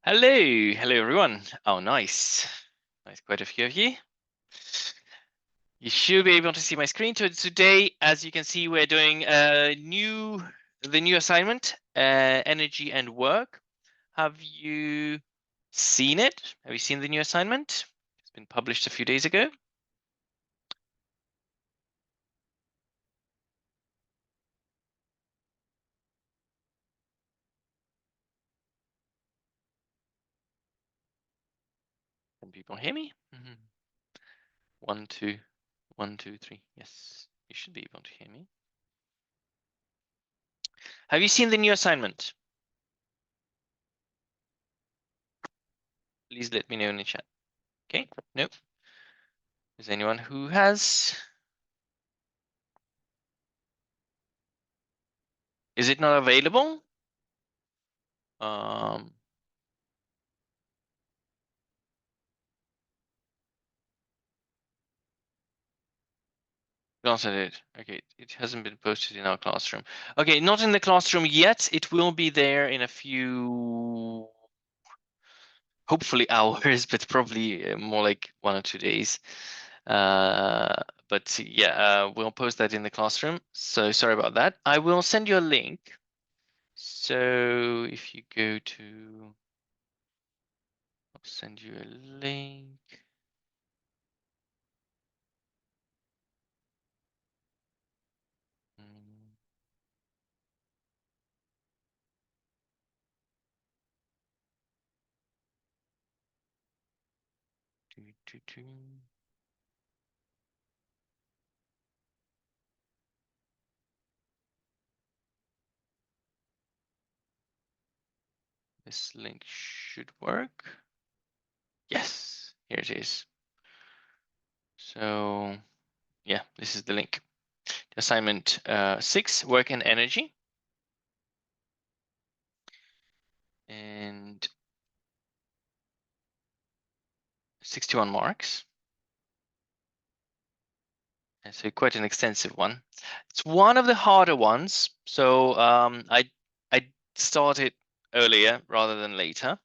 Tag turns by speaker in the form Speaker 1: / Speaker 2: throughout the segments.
Speaker 1: Hello everyone. Oh, nice. Quite a few of you. You should be able to see my screen. Today, as you can see, we're doing the new assignment, energy and work. Have you seen it? Have you seen the new assignment? It's been published a few days ago. Can people hear me? 1, 2, 1, 2, 3. Yes, you should be able to hear me. Have you seen the new assignment? Please let me know in the chat. Okay, no. Is anyone who has? Is it not available? Glanced at it. Okay, it hasn't been posted in our classroom. Okay, not in the classroom yet. It will be there in a few, hopefully hours, but probably more like 1 or 2 days. But yeah, we'll post that in the classroom. So sorry about that. I will send you a link. So if you go to, I'll send you a link. This link should work. Yes, here it is. So yeah, this is the link. Assignment 6, work and energy. And 61 marks. And so quite an extensive one. It's one of the harder ones. So I started earlier rather than later.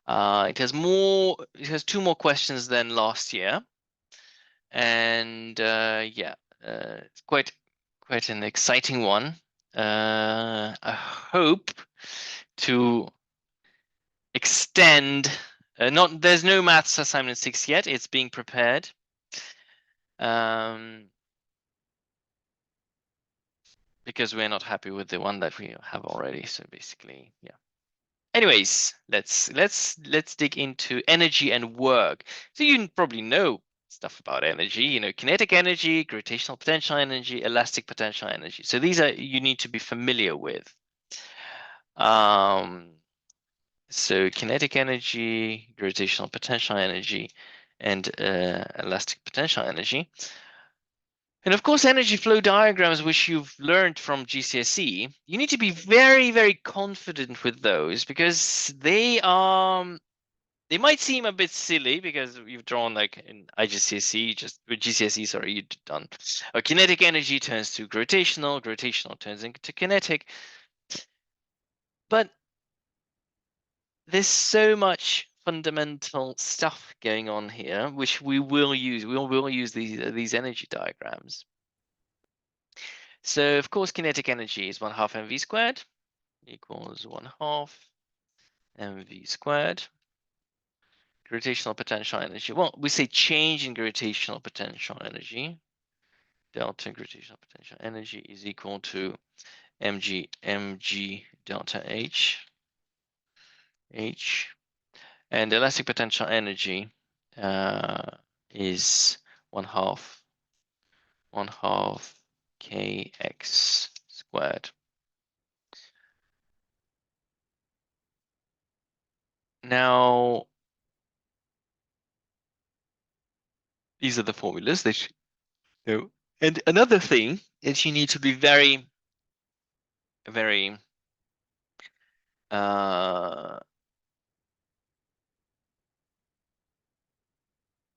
Speaker 1: It has 2 more questions than last year. And yeah, it's quite an exciting one. I hope to extend. There's no maths assignment 6 yet. It's being prepared. Because we're not happy with the one that we have already. So basically, yeah. Anyways, let's dig into energy and work. So you probably know stuff about energy, you know, kinetic energy, gravitational potential energy, elastic potential energy. So these are, you need to be familiar with. So kinetic energy, gravitational potential energy, and elastic potential energy. And of course, energy flow diagrams, which you've learned from GCSE, you need to be very, very confident with those because they might seem a bit silly because you've drawn like in IGCSE, just with GCSE, sorry, you've done kinetic energy turns to gravitational, gravitational turns into kinetic. But there's so much fundamental stuff going on here, which we will use. We will use these energy diagrams. So of course, kinetic energy is 1/2 mv squared equals 1/2 mv squared. Gravitational potential energy. Well, we say change in gravitational potential energy. Delta gravitational potential energy is equal to mg delta h. And elastic potential energy is 1/2 kx squared. Now, these are the formulas that you know. And another thing is you need to be very, very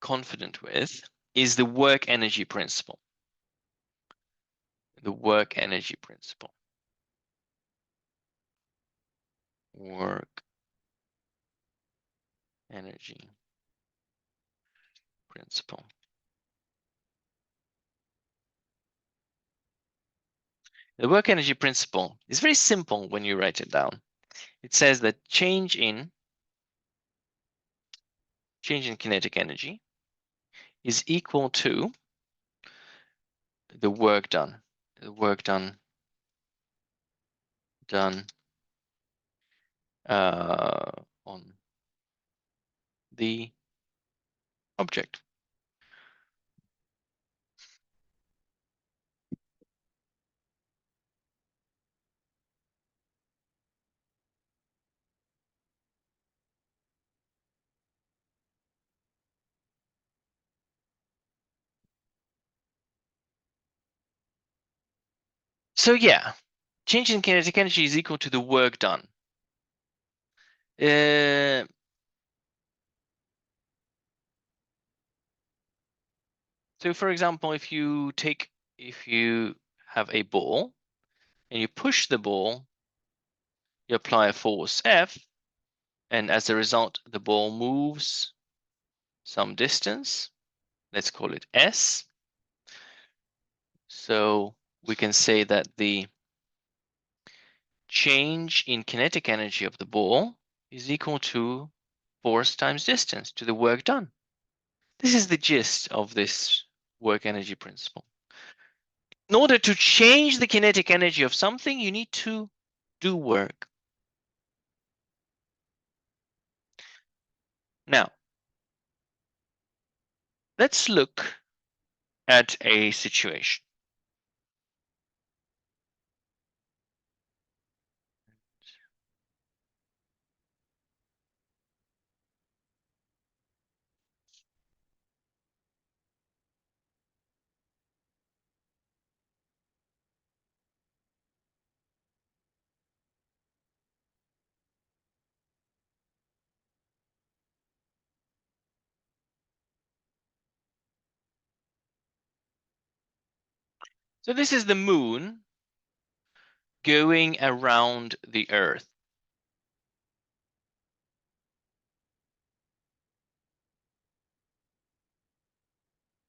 Speaker 1: confident with is the work energy principle. The work energy principle. Work energy principle. The work energy principle is very simple when you write it down. It says that change in kinetic energy is equal to the work done. The work done on the object. So yeah, change in kinetic energy is equal to the work done. So for example, if you have a ball and you push the ball, you apply a force F, and as a result, the ball moves some distance. Let's call it S. So we can say that the change in kinetic energy of the ball is equal to force times distance, to the work done. This is the gist of this work energy principle. In order to change the kinetic energy of something, you need to do work. Now, let's look at a situation. So this is the moon going around the Earth.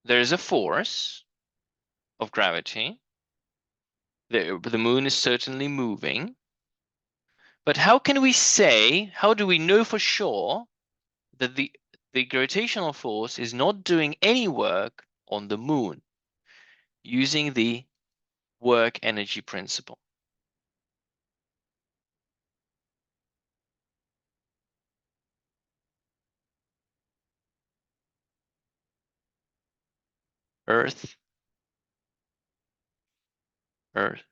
Speaker 1: There is a force of gravity. The moon is certainly moving. But how do we know for sure that the gravitational force is not doing any work on the moon using the work energy principle? Earth, Earth,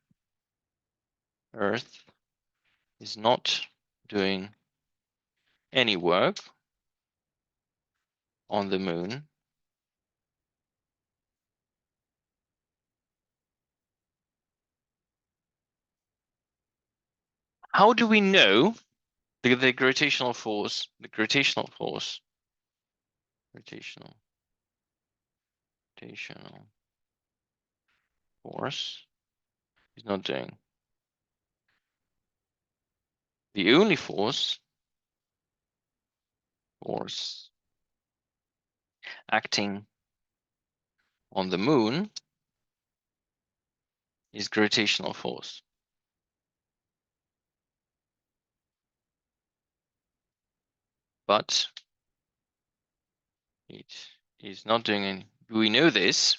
Speaker 1: Earth is not doing any work on the moon. How do we know the gravitational force, gravitational force is not doing? The only force acting on the moon is gravitational force. But it is not doing any. Do we know this?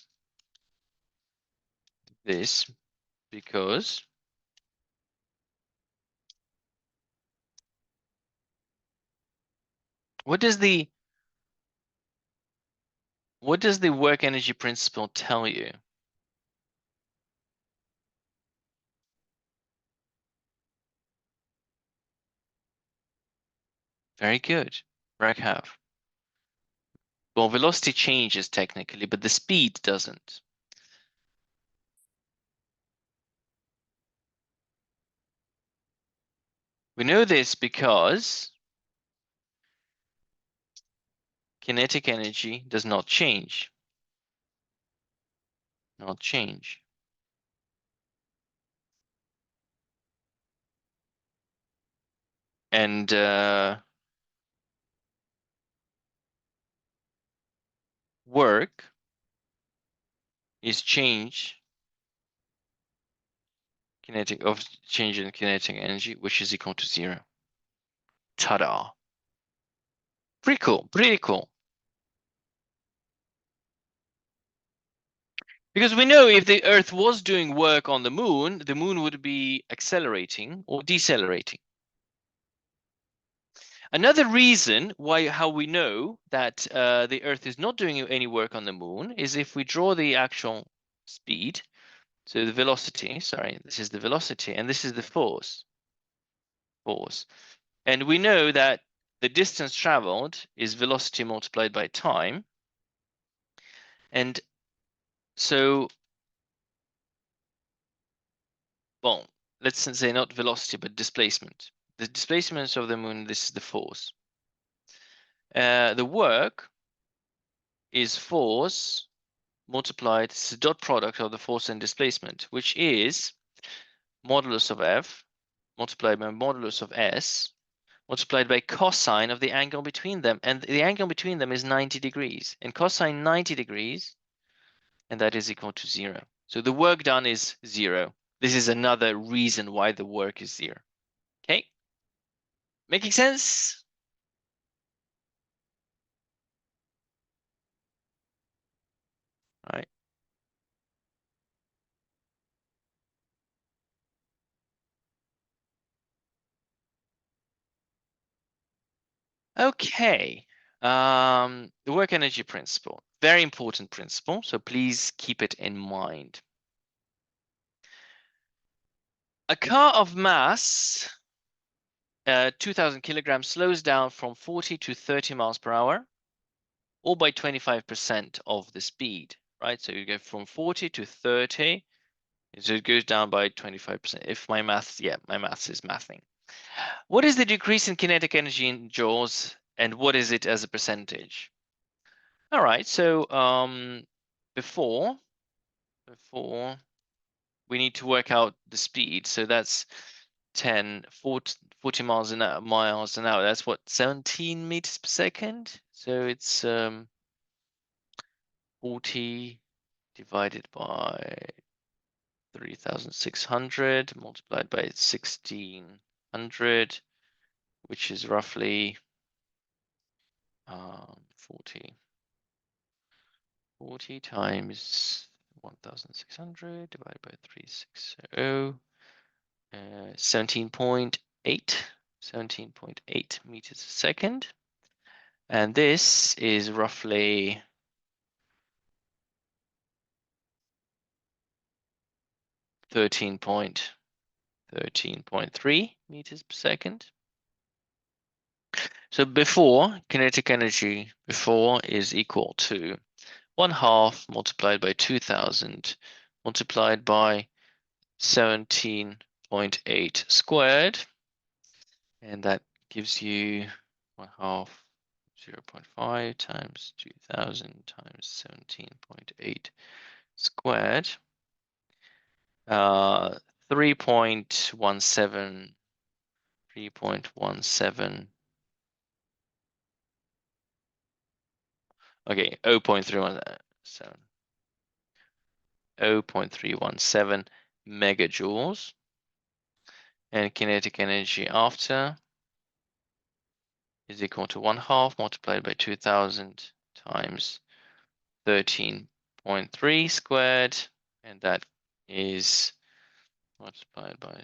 Speaker 1: Because what does the work energy principle tell you? Very good. Raghav. Well, velocity changes technically, but the speed doesn't. We know this because kinetic energy does not change. Not change. And work is change in kinetic energy, which is equal to 0. Ta-da! Pretty cool, pretty cool. Because we know if the Earth was doing work on the moon would be accelerating or decelerating. Another reason how we know that the Earth is not doing any work on the moon is if we draw the actual speed, so the velocity, sorry, this is the velocity, and this is the force. And we know that the distance traveled is velocity multiplied by time. And so, well, let's say not velocity, but displacement. The displacement of the moon, this is the force. The work is force multiplied, it's the dot product of the force and displacement, which is modulus of F multiplied by modulus of S multiplied by cosine of the angle between them. And the angle between them is 90 degrees. And cosine 90 degrees, and that is equal to 0. So the work done is 0. This is another reason why the work is 0. Okay? Making sense? All right. Okay. The work energy principle. Very important principle, so please keep it in mind. A car of mass 2,000 kilograms slows down from 40 to 30 miles per hour, or by 25% of the speed, right? So you go from 40 to 30, so it goes down by 25%. If my maths, my maths is mathing. What is the decrease in kinetic energy in joules, and what is it as a percentage? All right, so before we need to work out the speed. So that's 40 miles an hour. That's what, 17 meters per second. So it's 40 divided by 3,600 multiplied by 1,600, which is roughly 40 times 1,600 divided by 360, 17.8 meters a second. And this is roughly 13.3 meters per second. So before, kinetic energy before is equal to 1/2 multiplied by 2,000 multiplied by 17.8 squared. And that gives you 1/2, 0.5 times 2,000 times 17.8 squared. 3.17. Okay, 0.317 megajoules. And kinetic energy after is equal to 1/2 multiplied by 2,000 times 13.3 squared, and that is multiplied by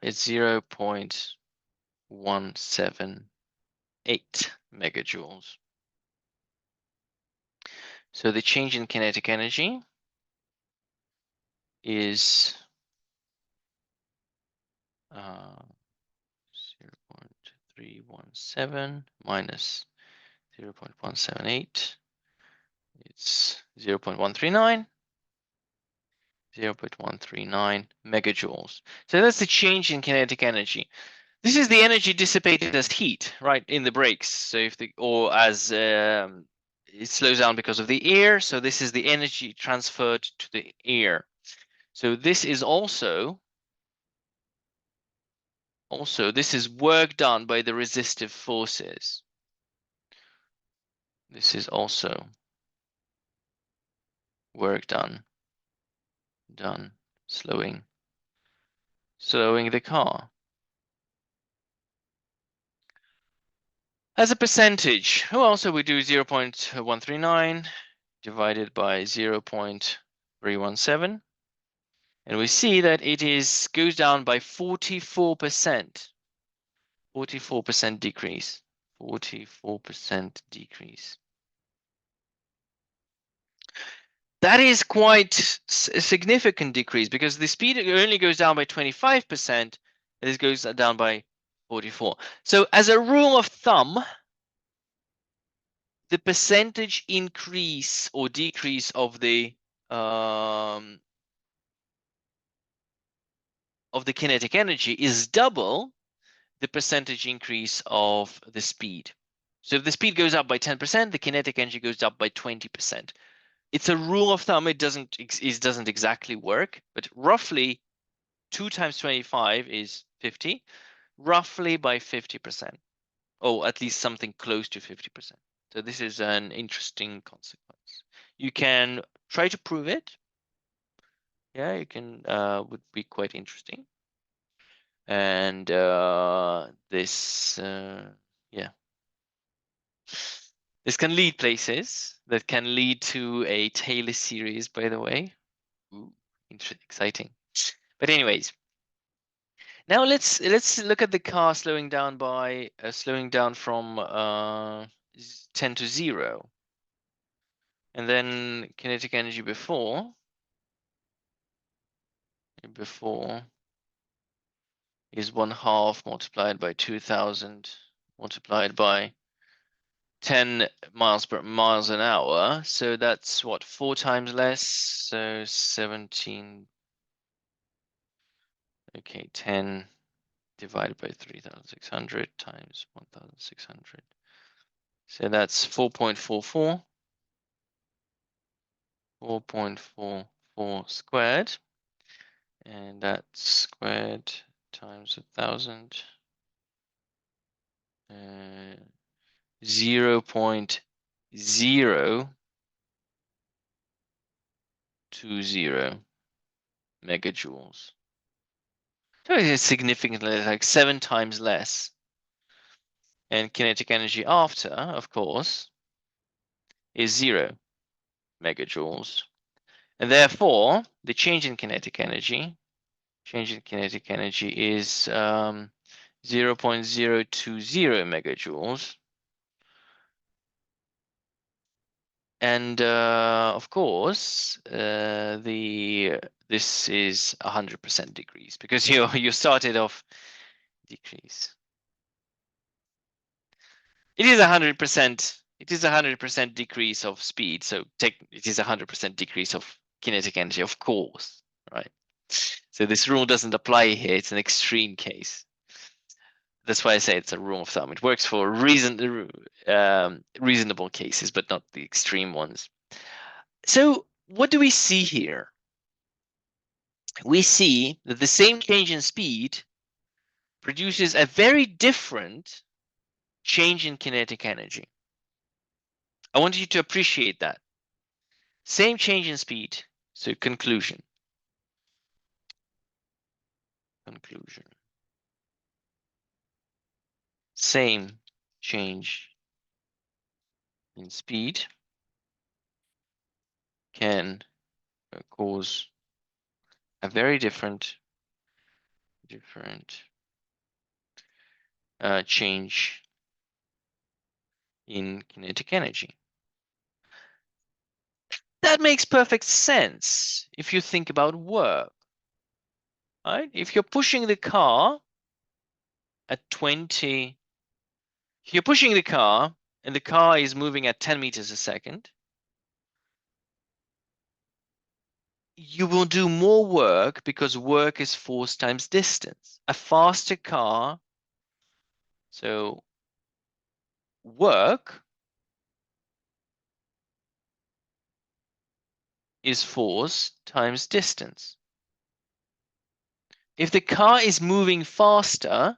Speaker 1: it's 0.178 megajoules. So the change in kinetic energy is 0.317 minus 0.178. It's 0.139. 0.139 megajoules. So that's the change in kinetic energy. This is the energy dissipated as heat, right, in the brakes. So if as it slows down because of the air. So this is the energy transferred to the air. So this is also this is work done by the resistive forces. This is also work done slowing the car. As a percentage, also we do 0.139 divided by 0.317, and we see that it goes down by 44%. 44% decrease. 44% decrease. That is quite a significant decrease because the speed only goes down by 25%. This goes down by 44. So as a rule of thumb, the percentage increase or decrease of the kinetic energy is double the percentage increase of the speed. So if the speed goes up by 10%, the kinetic energy goes up by 20%. It's a rule of thumb. It doesn't exactly work, but roughly 2 times 25 is 50, roughly by 50%, or at least something close to 50%. So this is an interesting consequence. You can try to prove it. Yeah, you can, would be quite interesting. And this, yeah. This can lead places. That can lead to a Taylor series, by the way. Ooh, exciting. But anyways, now let's look at the car slowing down from 10 to 0, and then kinetic energy before is 1/2 multiplied by 2000 multiplied by 10 miles an hour. So that's what, 4 times less. So 17. Okay, 10 divided by 3,600 times 1,600. So that's 4.44. 4.44 squared, and that's squared times 1,000. 0.020 megajoules. So it's significantly, like 7 times less. And kinetic energy after, of course, is 0 megajoules. And therefore, the change in kinetic energy is 0.020 megajoules. And of course, this is 100% decrease because you started off decrease. It is 100%. It is 100% decrease of speed. So it is 100% decrease of kinetic energy, of course, right? So this rule doesn't apply here. It's an extreme case. That's why I say it's a rule of thumb. It works for reasonable cases, but not the extreme ones. So what do we see here? We see that the same change in speed produces a very different change in kinetic energy. I want you to appreciate that. Same change in speed. So conclusion. Same change in speed can cause a very different change in kinetic energy. That makes perfect sense if you think about work, right? If you're pushing the car at 20, if you're pushing the car and the car is moving at 10 meters a second, you will do more work because work is force times distance. A faster car, so work is force times distance. If the car is moving faster,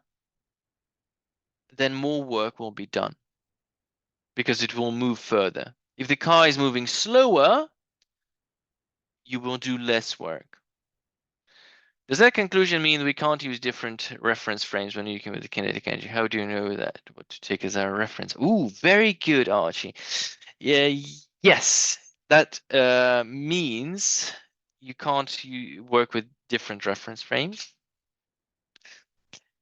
Speaker 1: then more work will be done because it will move further. If the car is moving slower, you will do less work. Does that conclusion mean we can't use different reference frames when working with the kinetic energy? How do you know that? What to take as our reference? Ooh, very good, Archie. Yeah, yes. That means you can't work with different reference frames.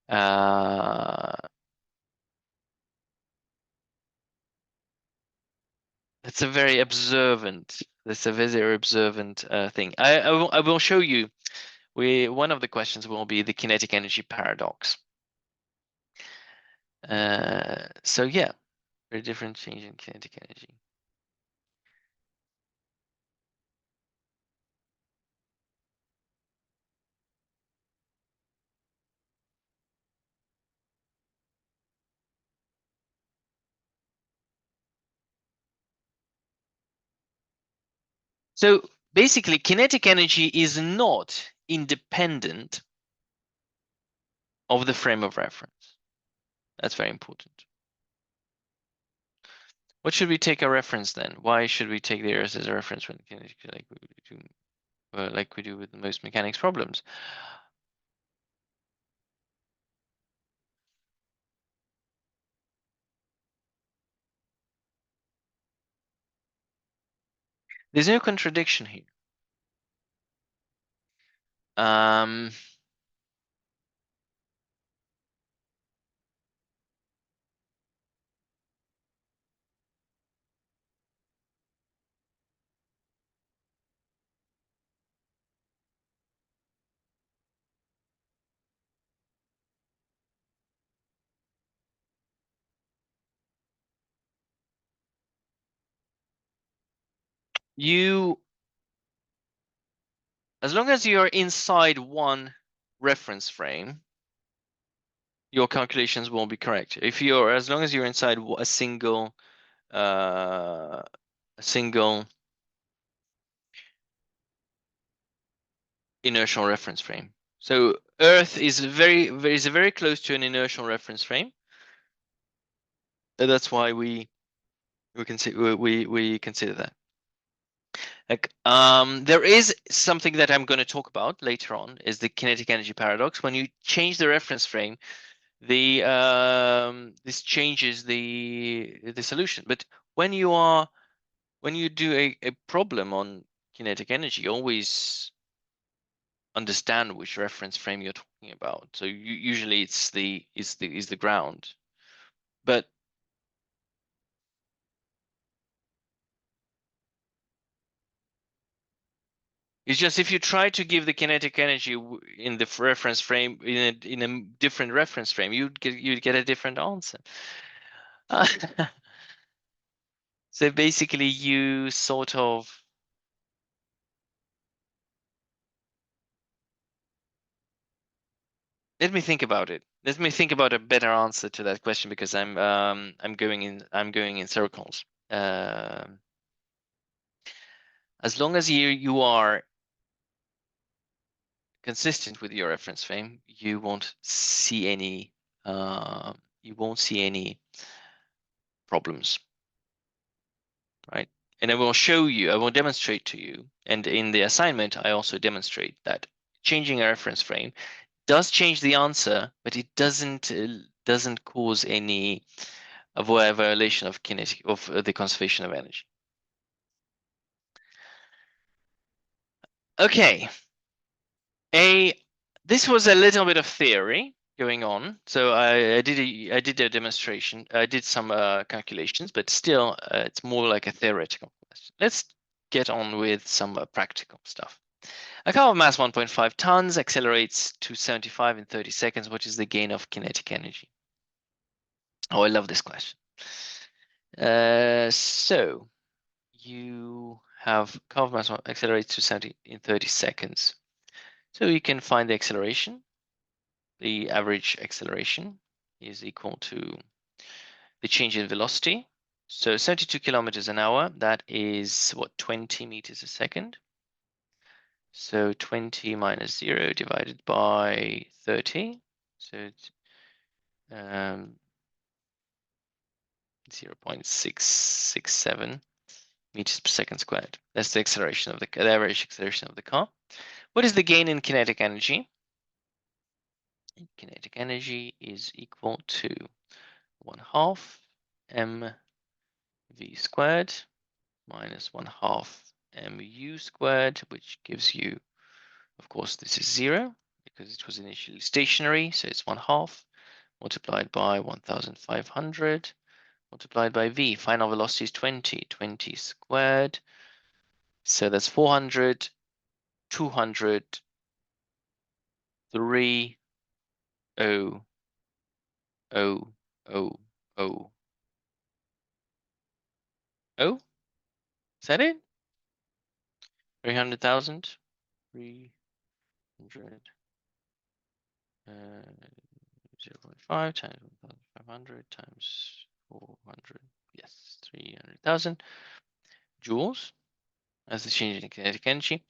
Speaker 1: That's a very observant. That's a very observant thing. I will show you. One of the questions will be the kinetic energy paradox. So yeah, very different change in kinetic energy. So basically, kinetic energy is not independent of the frame of reference. That's very important. What should we take a reference then? Why should we take the Earth as a reference when kinetic, like we do with most mechanics problems? There's no contradiction here. Um, as long as you're inside one reference frame, your calculations won't be correct. As long as you're inside a single inertial reference frame. So Earth is very close to an inertial reference frame. That's why we consider that. Like, there is something that I'm going to talk about later on, is the kinetic energy paradox. When you change the reference frame, this changes the solution. But when you do a problem on kinetic energy, always understand which reference frame you're talking about. So usually it's the ground, but it's just if you try to give the kinetic energy in the reference frame in a different reference frame, you'd get a different answer. So basically, you sort of let me think about it. Let me think about a better answer to that question because I'm going in circles. As long as you are consistent with your reference frame, you won't see any problems, right? And I will demonstrate to you, and in the assignment, I also demonstrate that changing a reference frame does change the answer, but it doesn't cause any violation of the conservation of energy. Okay, this was a little bit of theory going on. So I did a demonstration. I did some calculations, but still, it's more like a theoretical question. Let's get on with some practical stuff. A car of mass 1.5 tons accelerates to 75 in 30 seconds. What is the gain of kinetic energy? Oh, I love this question. So you have car of mass accelerates to 70 in 30 seconds. So you can find the acceleration. The average acceleration is equal to the change in velocity. So 72 kilometers an hour, that is what, 20 meters a second. So 20 minus 0 divided by 30. So it's 0.667 meters per second squared. That's the acceleration of the average acceleration of the car. What is the gain in kinetic energy? Kinetic energy is equal to 1/2 mv squared minus 1/2 mu squared, which gives you, of course, this is 0 because it was initially stationary, so it's 1/2 multiplied by 1,500 multiplied by v. Final velocity is 20 squared. So that's 400, 200, 3, 0, 0, 0, 0, 0. Is that it? 300,000? 300, 0.5 times 1,500 times 400. Yes, 300,000 joules as the change in kinetic energy.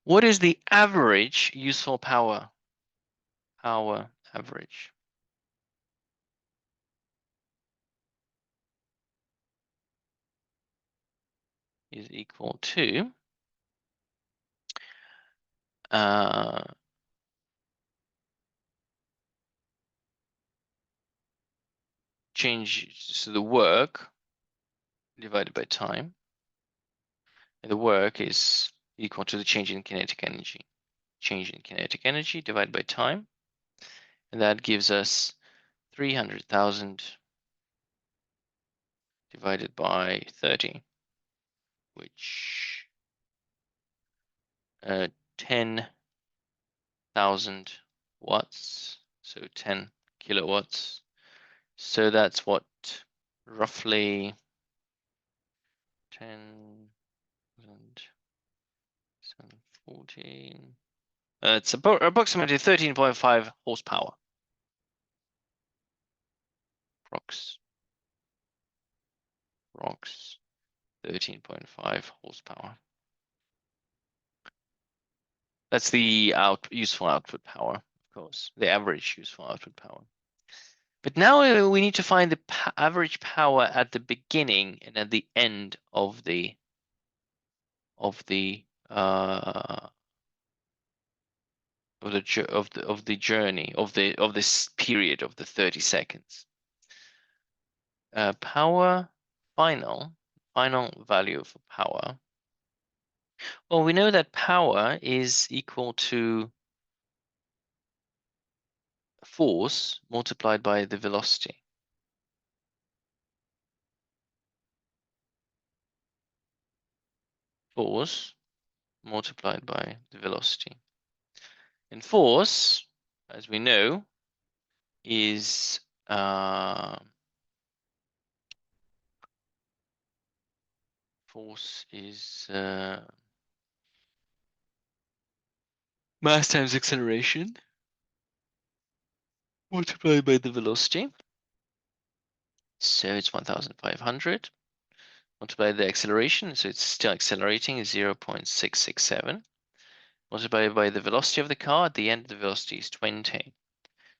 Speaker 1: What is the average useful power? Power average is equal to change, so the work divided by time, and the work is equal to the change in kinetic energy. Change in kinetic energy divided by time, and that gives us 300,000 divided by 30, which 10,000 watts, so 10 kilowatts. So that's what, roughly 10,714. It's approximately 13.5 horsepower. Prox 13.5 horsepower. That's the useful output power, of course, the average useful output power. But now we need to find the average power at the beginning and at the end of the journey of this period of the 30 seconds. Power final value for power. Well, we know that power is equal to force multiplied by the velocity. Force multiplied by the velocity. And force, as we know, is mass times acceleration multiplied by the velocity. So it's 1,500 multiplied by the acceleration, so it's still accelerating, 0.667 multiplied by the velocity of the car. At the end, the velocity is 20,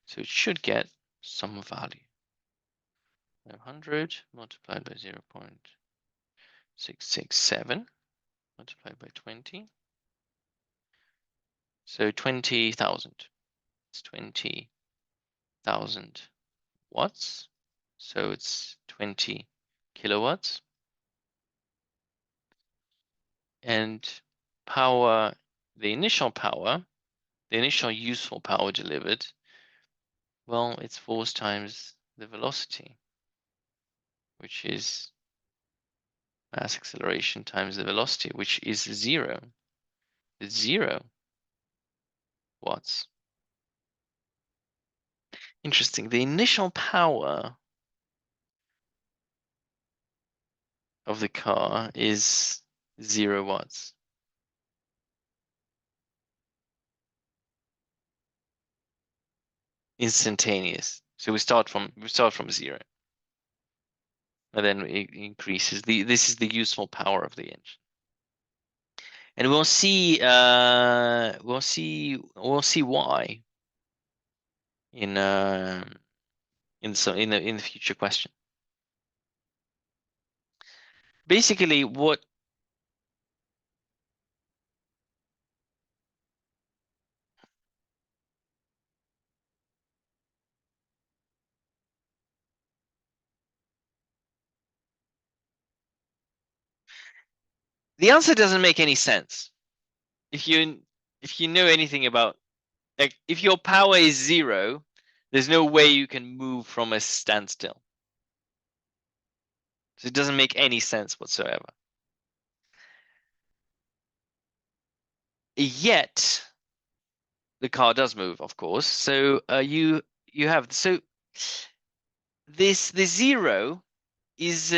Speaker 1: so it should get some value. 500 multiplied by 0.667 multiplied by 20, so 20,000. It's 20,000 watts, so it's 20 kilowatts. And power, the initial useful power delivered, well, it's force times the velocity, which is mass acceleration times the velocity, which is 0. It's 0 watts. Interesting. The initial power of the car is 0 watts. Instantaneous. So we start from 0, and then it increases. This is the useful power of the engine. And we'll see why in the future question. Basically, what the answer doesn't make any sense if you know anything about, like, if your power is 0, there's no way you can move from a standstill. So it doesn't make any sense whatsoever. Yet the car does move, of course. So you have, so the 0 is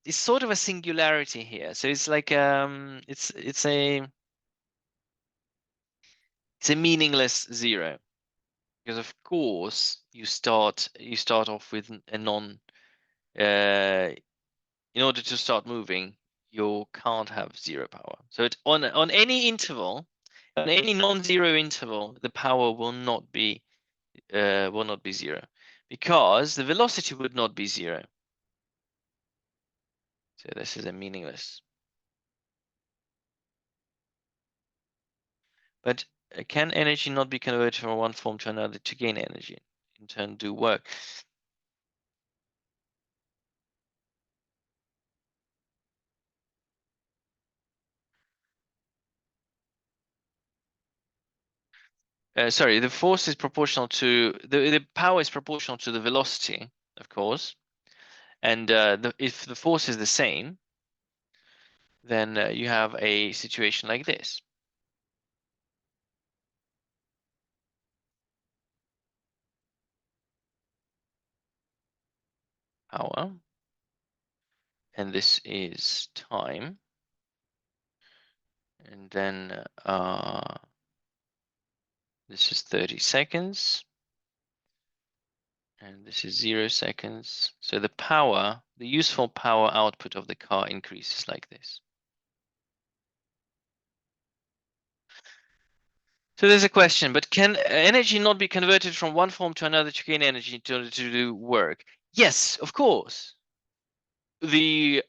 Speaker 1: sort of a singularity here. So it's like it's a meaningless 0, because of course you start off with a non in order to start moving, you can't have 0 power. So it, on any interval, on any non-zero interval, the power will not be 0, because the velocity would not be 0. So this is a meaningless. But can energy not be converted from one form to another to gain energy, in turn do work? Sorry, the force is proportional to the power is proportional to the velocity, of course, and if the force is the same, then you have a situation like this. Power, and this is time, and then this is 30 seconds, and this is 0 seconds. So the power, the useful power output of the car increases like this. So there's a question, but can energy not be converted from one form to another to gain energy in order to do work? Yes, of course. The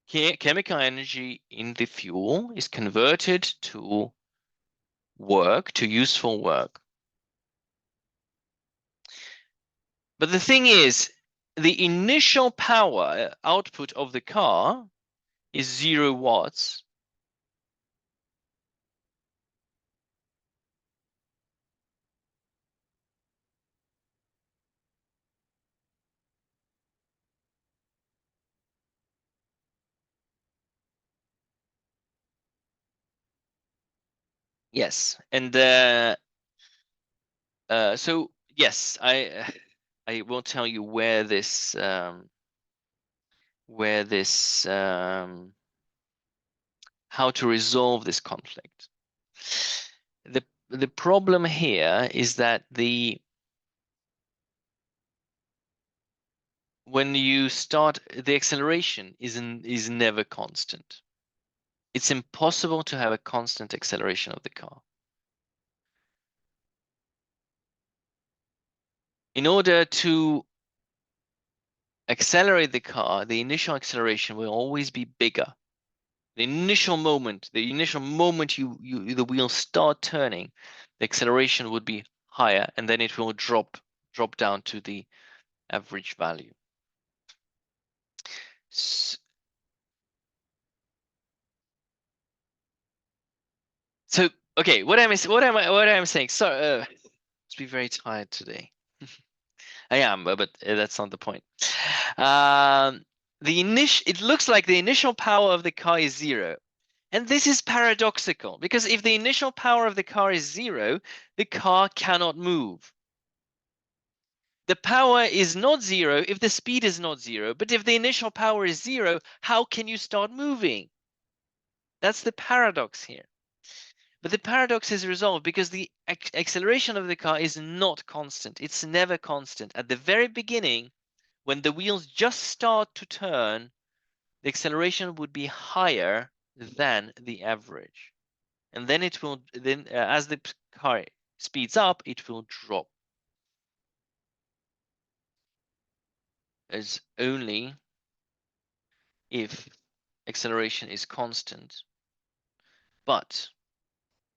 Speaker 1: chemical energy in the fuel is converted to work, to useful work. But the thing is, the initial power output of the car is 0 watts. Yes, and so yes, I will tell you where this how to resolve this conflict. The problem here is that when you start, the acceleration is never constant. It's impossible to have a constant acceleration of the car. In order to accelerate the car, the initial acceleration will always be bigger. The initial moment the wheels start turning, the acceleration would be higher, and then it will drop down to the average value. So okay, what am I saying? So must be very tired today. I am, but that's not the point. It looks like the initial power of the car is 0. And this is paradoxical, because if the initial power of the car is 0, the car cannot move. The power is not 0 if the speed is not 0, but if the initial power is 0, how can you start moving? That's the paradox here. But the paradox is resolved because the acceleration of the car is not constant. It's never constant. At the very beginning, when the wheels just start to turn, the acceleration would be higher than the average. And then it will, as the car speeds up, it will drop. As only if acceleration is constant, but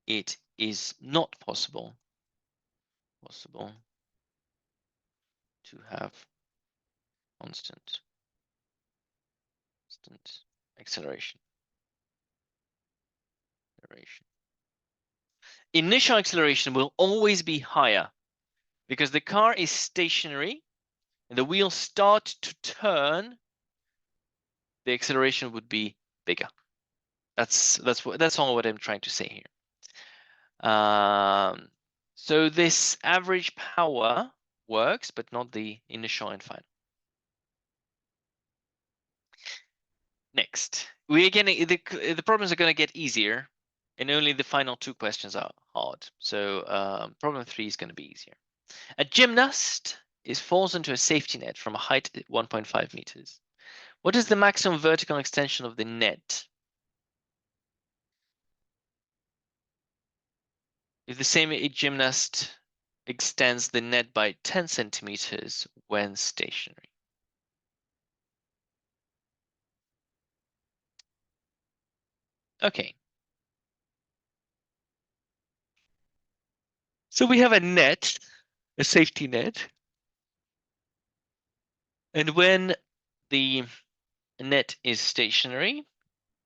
Speaker 1: it is not possible to have constant acceleration. Initial acceleration will always be higher because the car is stationary and the wheels start to turn. The acceleration would be bigger. That's all what I'm trying to say here. So this average power works, but not the initial and final. Next, we're getting the problems are going to get easier, and only the final two questions are hard. So problem 3 is going to be easier. A gymnast falls into a safety net from a height at 1.5 meters. What is the maximum vertical extension of the net? If the same gymnast extends the net by 10 centimeters when stationary. Okay. So we have a net, a safety net. And when the net is stationary,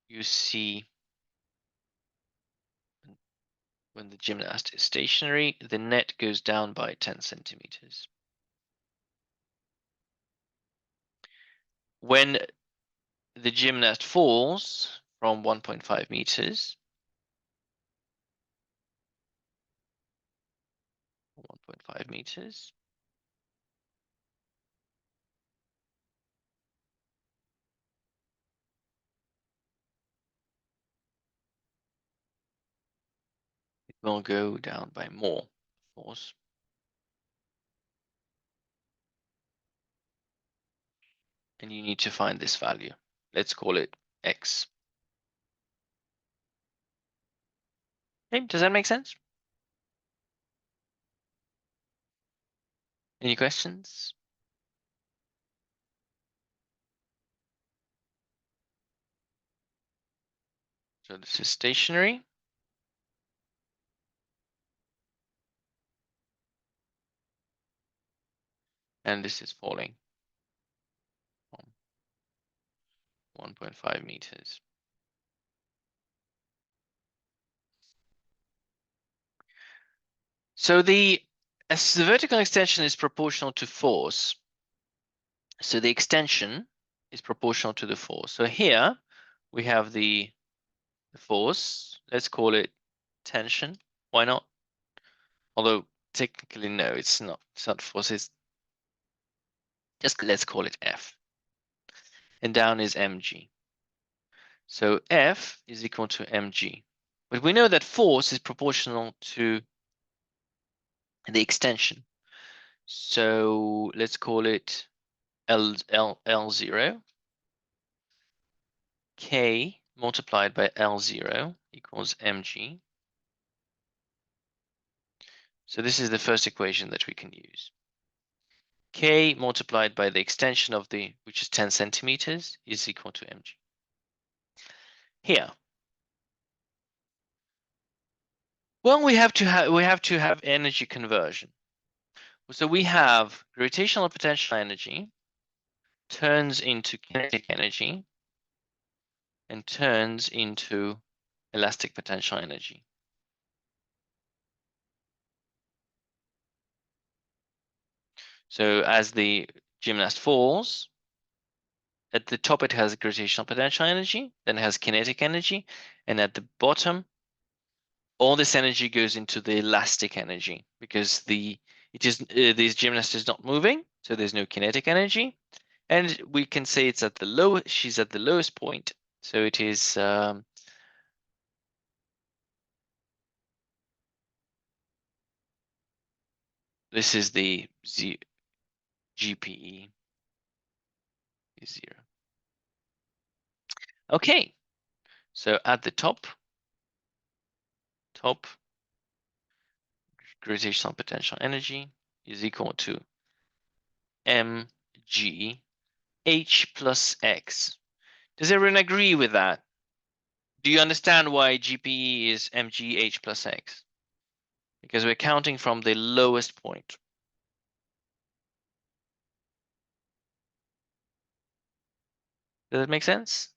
Speaker 1: you see when the gymnast is stationary, the net goes down by 10 centimeters. When the gymnast falls from 1.5 meters, 1.5 meters, it will go down by more force. And you need to find this value. Let's call it x. Okay, does that make sense? Any questions? So this is stationary. And this is falling from 1.5 meters. So as the vertical extension is proportional to force, so the extension is proportional to the force. So here we have the force. Let's call it tension. Why not? Although technically no, it's not. It's not force. It's just let's call it F. And down is mg. So F is equal to mg. But we know that force is proportional to the extension. So let's call it L0. K multiplied by L0 equals mg. So this is the first equation that we can use. K multiplied by the extension of which is 10 centimeters, is equal to mg. Here, well, we have to have energy conversion. So we have gravitational potential energy turns into kinetic energy and turns into elastic potential energy. So as the gymnast falls, at the top it has gravitational potential energy, then it has kinetic energy, and at the bottom, all this energy goes into the elastic energy because this gymnast is not moving, so there's no kinetic energy, and we can say it's at the lowest. She's at the lowest point, so it is. This is the GPE is 0. Okay, So at the top, gravitational potential energy is equal to mg h plus x. Does everyone agree with that? Do you understand why GPE is mg h plus x? Because we're counting from the lowest point. Does that make sense?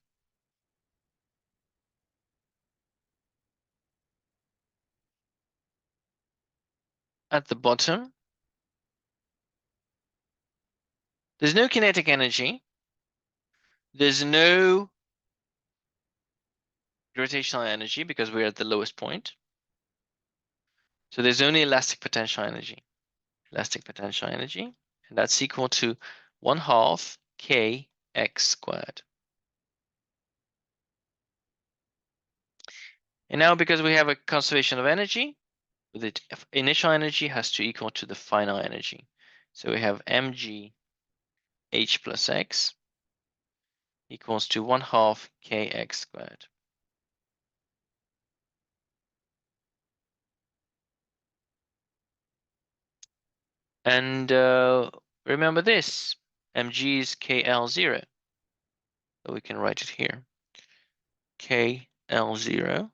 Speaker 1: At the bottom, there's no kinetic energy. There's no gravitational energy because we're at the lowest point. So there's only elastic potential energy. Elastic potential energy, and that's equal to 1/2 kx squared. And now because we have a conservation of energy, the initial energy has to equal to the final energy. So we have mg h plus x equals to 1/2 kx squared. And remember this, mg is KL0. So we can write it here. KL0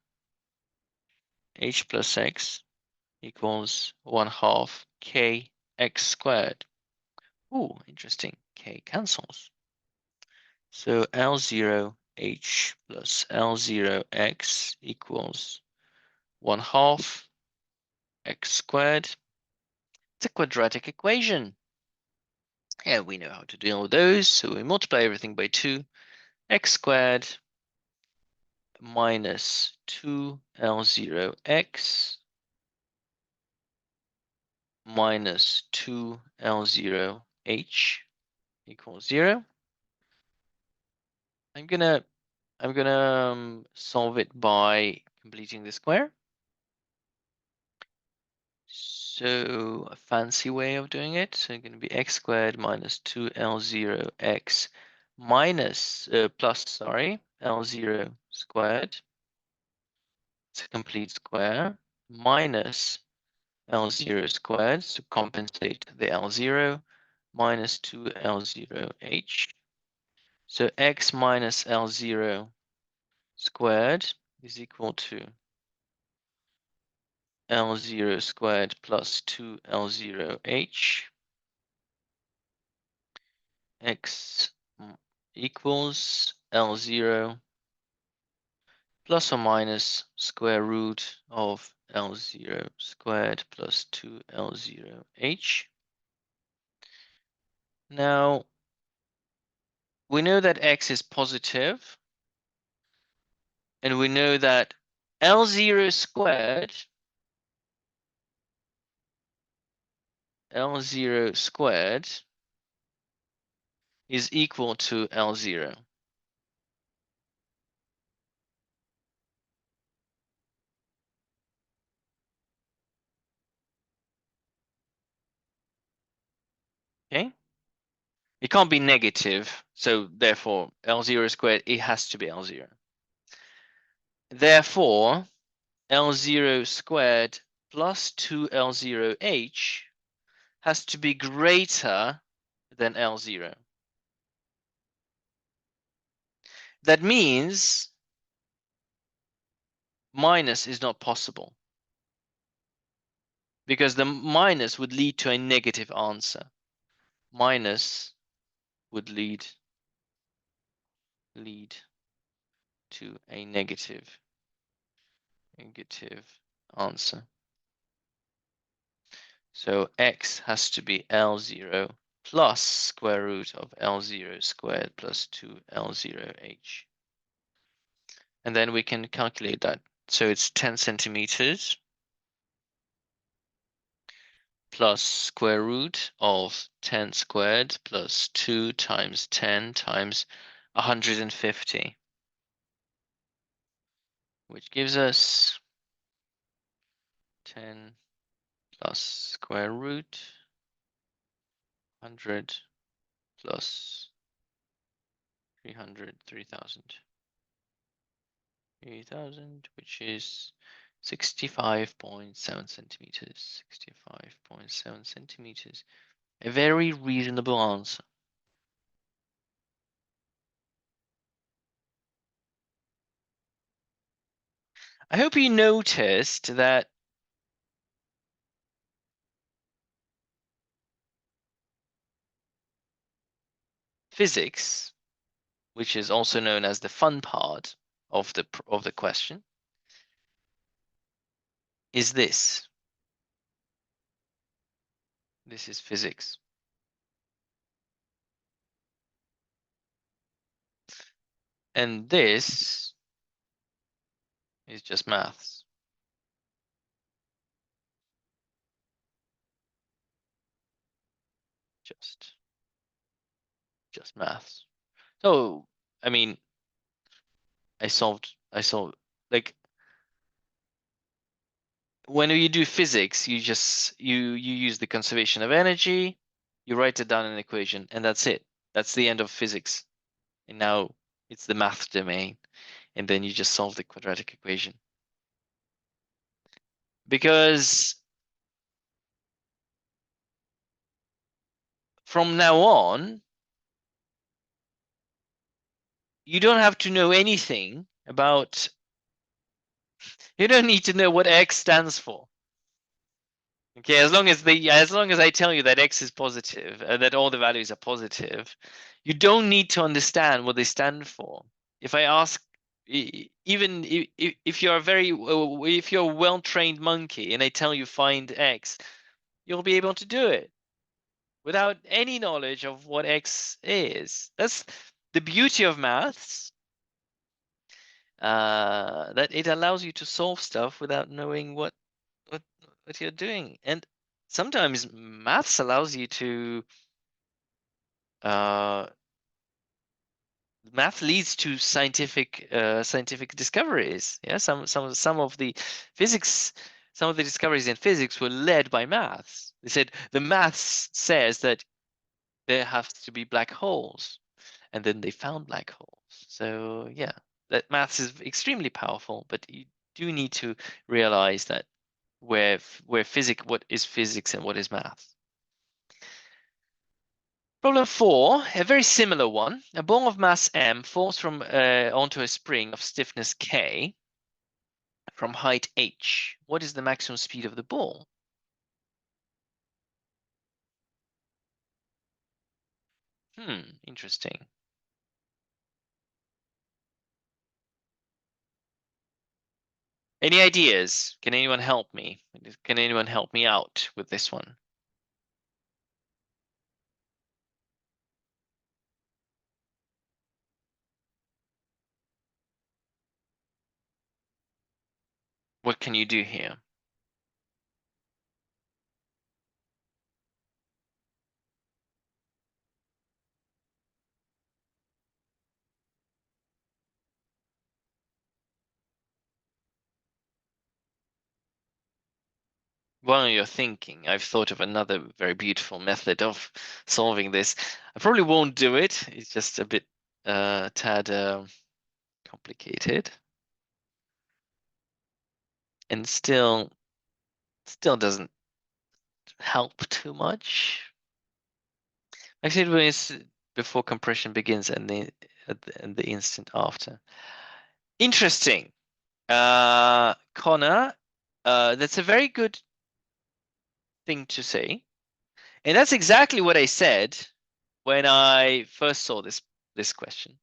Speaker 1: h plus x equals 1/2 kx squared. Ooh, interesting. K cancels. So L0 h plus L0 x equals 1/2 x squared. It's a quadratic equation. Yeah, we know how to deal with those. So we multiply everything by 2. X squared minus 2L0x minus 2L0h equals 0. I'm gonna solve it by completing the square. So a fancy way of doing it, so it's going to be x squared minus 2L0x minus plus, sorry, L0 squared. It's a complete square minus L0 squared to compensate the L0 minus 2L0h. So x minus L0 squared is equal to L0 squared plus 2L0h. X equals L0 plus or minus square root of L0 squared plus 2L0h. Now, we know that x is positive, and we know that L0 squared is equal to L0. Okay? It can't be negative, so therefore L0 squared, it has to be L0. Therefore, L0 squared plus 2L0h has to be greater than L0. That means minus is not possible because the minus would lead to a negative answer. Minus would lead to a negative answer. So x has to be L0 plus square root of L0 squared plus 2L0h. And then we can calculate that. So it's 10 centimeters plus square root of 10 squared plus 2 times 10 times 150, which gives us 10 plus square root 100 plus 300, 3000. 3,000, which is 65.7 centimeters. 65.7 centimeters. A very reasonable answer. I hope you noticed that physics, which is also known as the fun part of the question, is this. This is physics. And this is just maths. Just maths. So, I mean, I solved like when you do physics, you just you use the conservation of energy, you write it down in an equation, and that's it. That's the end of physics. And now it's the math domain, and then you just solve the quadratic equation. Because from now on, you don't have to know anything about, you don't need to know what X stands for. Okay, as long as I tell you that X is positive and that all the values are positive, you don't need to understand what they stand for. If I ask, even if you're if you're a well-trained monkey and I tell you find X, you'll be able to do it without any knowledge of what X is. That's the beauty of maths, that it allows you to solve stuff without knowing what what you're doing. And sometimes maths allows you to uh, math leads to scientific discoveries. Yeah, some of the physics, some of the discoveries in physics were led by maths. They said the maths says that there has to be black holes, and then they found black holes. So yeah, that maths is extremely powerful, but you do need to realize that where physics, what is physics and what is math. Problem 4, a very similar one. A ball of mass m falls from onto a spring of stiffness k from height h. What is the maximum speed of the ball? Interesting. Any ideas? Can anyone help me? Can anyone help me out with this one? What can you do here? While you're thinking, I've thought of another very beautiful method of solving this. I probably won't do it. It's just a bit tad complicated, and still doesn't help too much. Actually, when it's before compression begins and the instant after. Interesting. Connor, that's a very good thing to say. And that's exactly what I said when I first saw this question.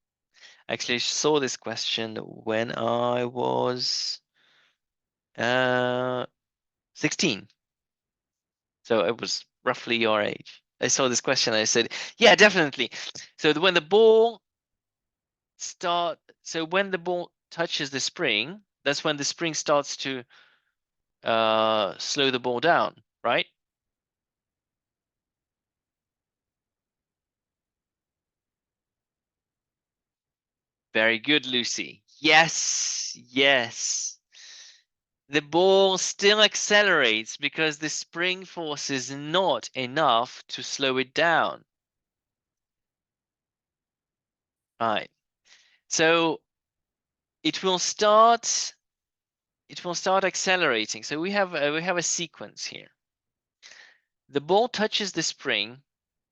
Speaker 1: I actually saw this question when I was 16. So it was roughly your age. I saw this question. I said, yeah, definitely. So when the ball when the ball touches the spring, that's when the spring starts to slow the ball down, right? Very good, Lucy. Yes, yes. The ball still accelerates because the spring force is not enough to slow it down. Right. So it will start accelerating. So we have a sequence here. The ball touches the spring.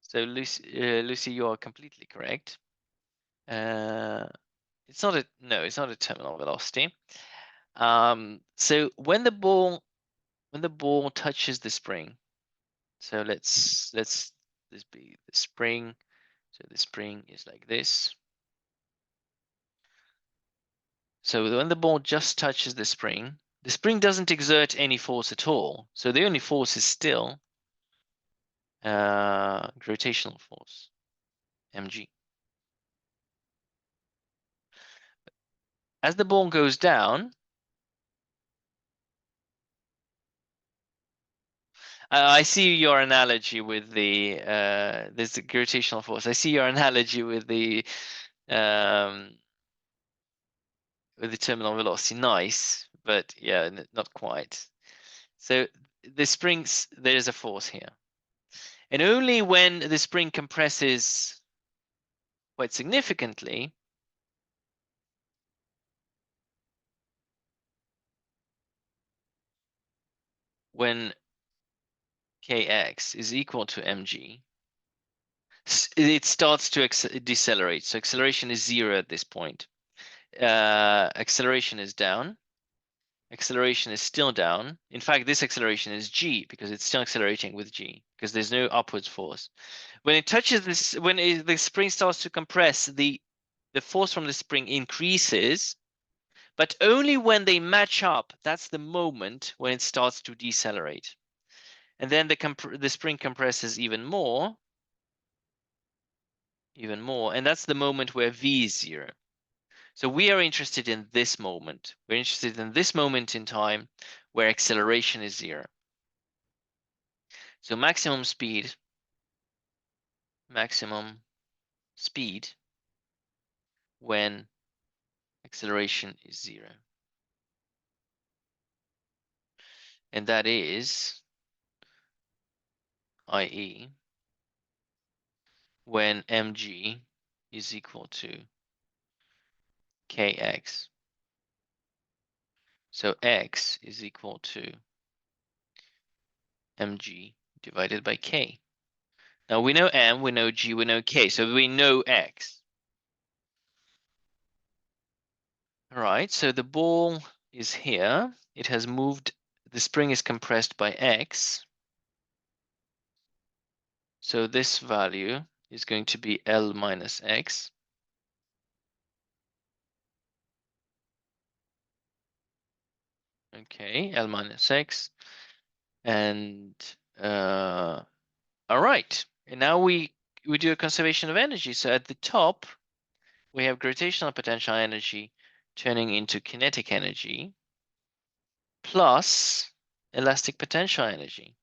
Speaker 1: So Lucy, you are completely correct. It's not a terminal velocity. So when the ball touches the spring, so let's this be the spring. So the spring is like this. So when the ball just touches the spring doesn't exert any force at all. So the only force is still gravitational force, mg. As the ball goes down, I see your analogy with there's the gravitational force. I see your analogy um, with the terminal velocity. Nice, but yeah, not quite. So the springs, there's a force here. And only when the spring compresses quite significantly, when kx is equal to mg, it starts to decelerate. So acceleration is 0 at this point. Acceleration is down. Acceleration is still down. In fact, this acceleration is g because it's still accelerating with g because there's no upwards force. When it touches this, the spring starts to compress, the force from the spring increases, but only when they match up. That's the moment when it starts to decelerate. And then the spring compresses even more, and that's the moment where v is 0. So we are interested in this moment. We're interested in this moment in time where acceleration is 0. So maximum speed when acceleration is 0. And that is, i.e., when mg is equal to kx. So x is equal to mg divided by k. Now we know m, we know g, we know k, so we know x. All right, so the ball is here. It has moved, the spring is compressed by x. So this value is going to be L minus x. Okay, L minus x. And all right, and now we do a conservation of energy. So at the top, we have gravitational potential energy turning into kinetic energy plus elastic potential energy.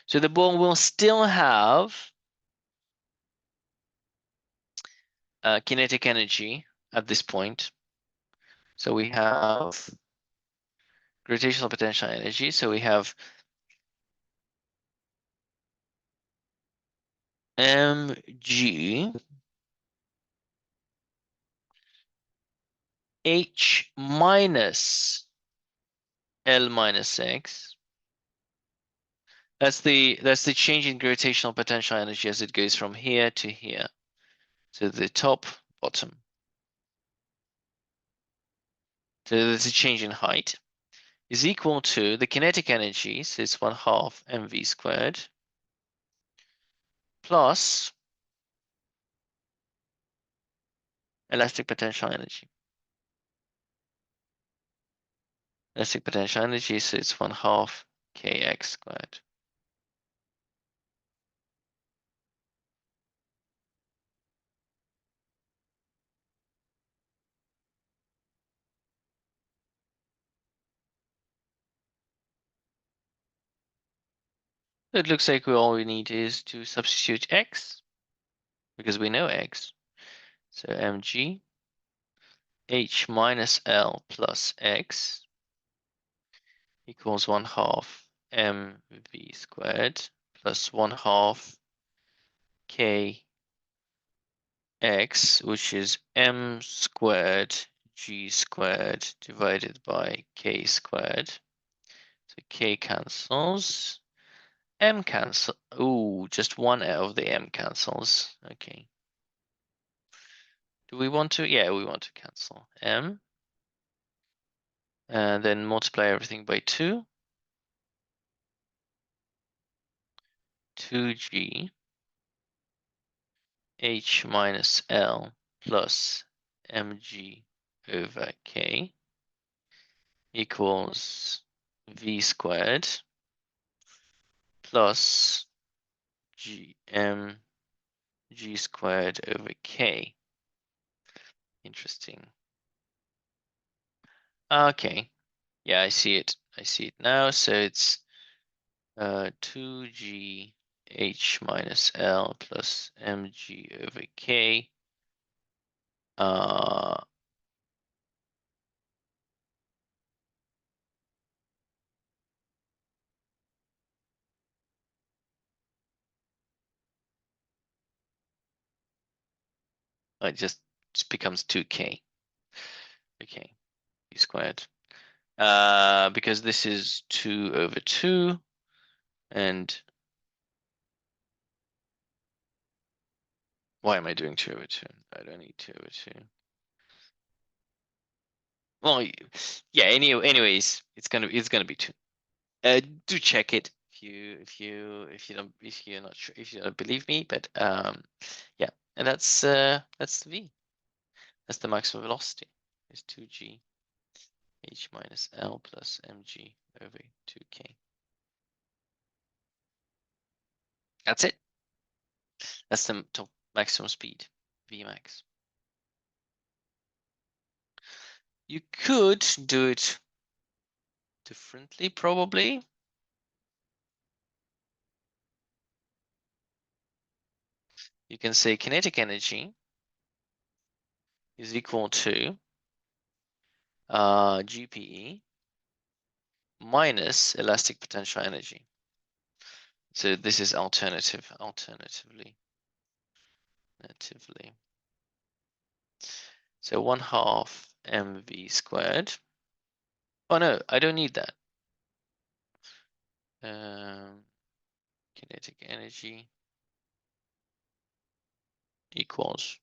Speaker 1: So the ball will still have kinetic energy at this point. So we have gravitational potential energy. So we have mg h minus L minus x. That's the change in gravitational potential energy as it goes from here to here. So the top, bottom. So there's a change in height is equal to the kinetic energy, so it's 1/2 mv squared, plus elastic potential energy. Elastic potential energy, so it's 1/2 kx squared. So it looks like all we need is to substitute x, because we know x. So mg h minus L plus x equals 1/2 mv squared plus 1/2 kx, which is m squared g squared divided by k squared. So k cancels. M cancel. Ooh, just one of the m cancels. Okay. Do we want to? Yeah, we want to cancel m. And then multiply everything by 2. 2g h minus L plus mg over k equals v squared plus g squared over k. Interesting. Okay. Yeah, I see it. I see it now. So it's 2g h minus L plus mg over k. It just becomes 2k. Okay, v squared. Because this is 2 over 2, and why am I doing 2 over 2? I don't need 2 over 2. Well, yeah. Anyways, it's gonna be 2. Do check it if you're not sure, if you don't believe me, but yeah, and that's v. That's the maximum velocity. Is 2g h minus L plus mg over 2k. That's it. That's the top maximum speed, Vmax. You could do it differently, probably. You can say kinetic energy is equal to GPE minus elastic potential energy. So this is alternatively. So 1/2 mv squared. Oh no, I don't need that. Kinetic energy equals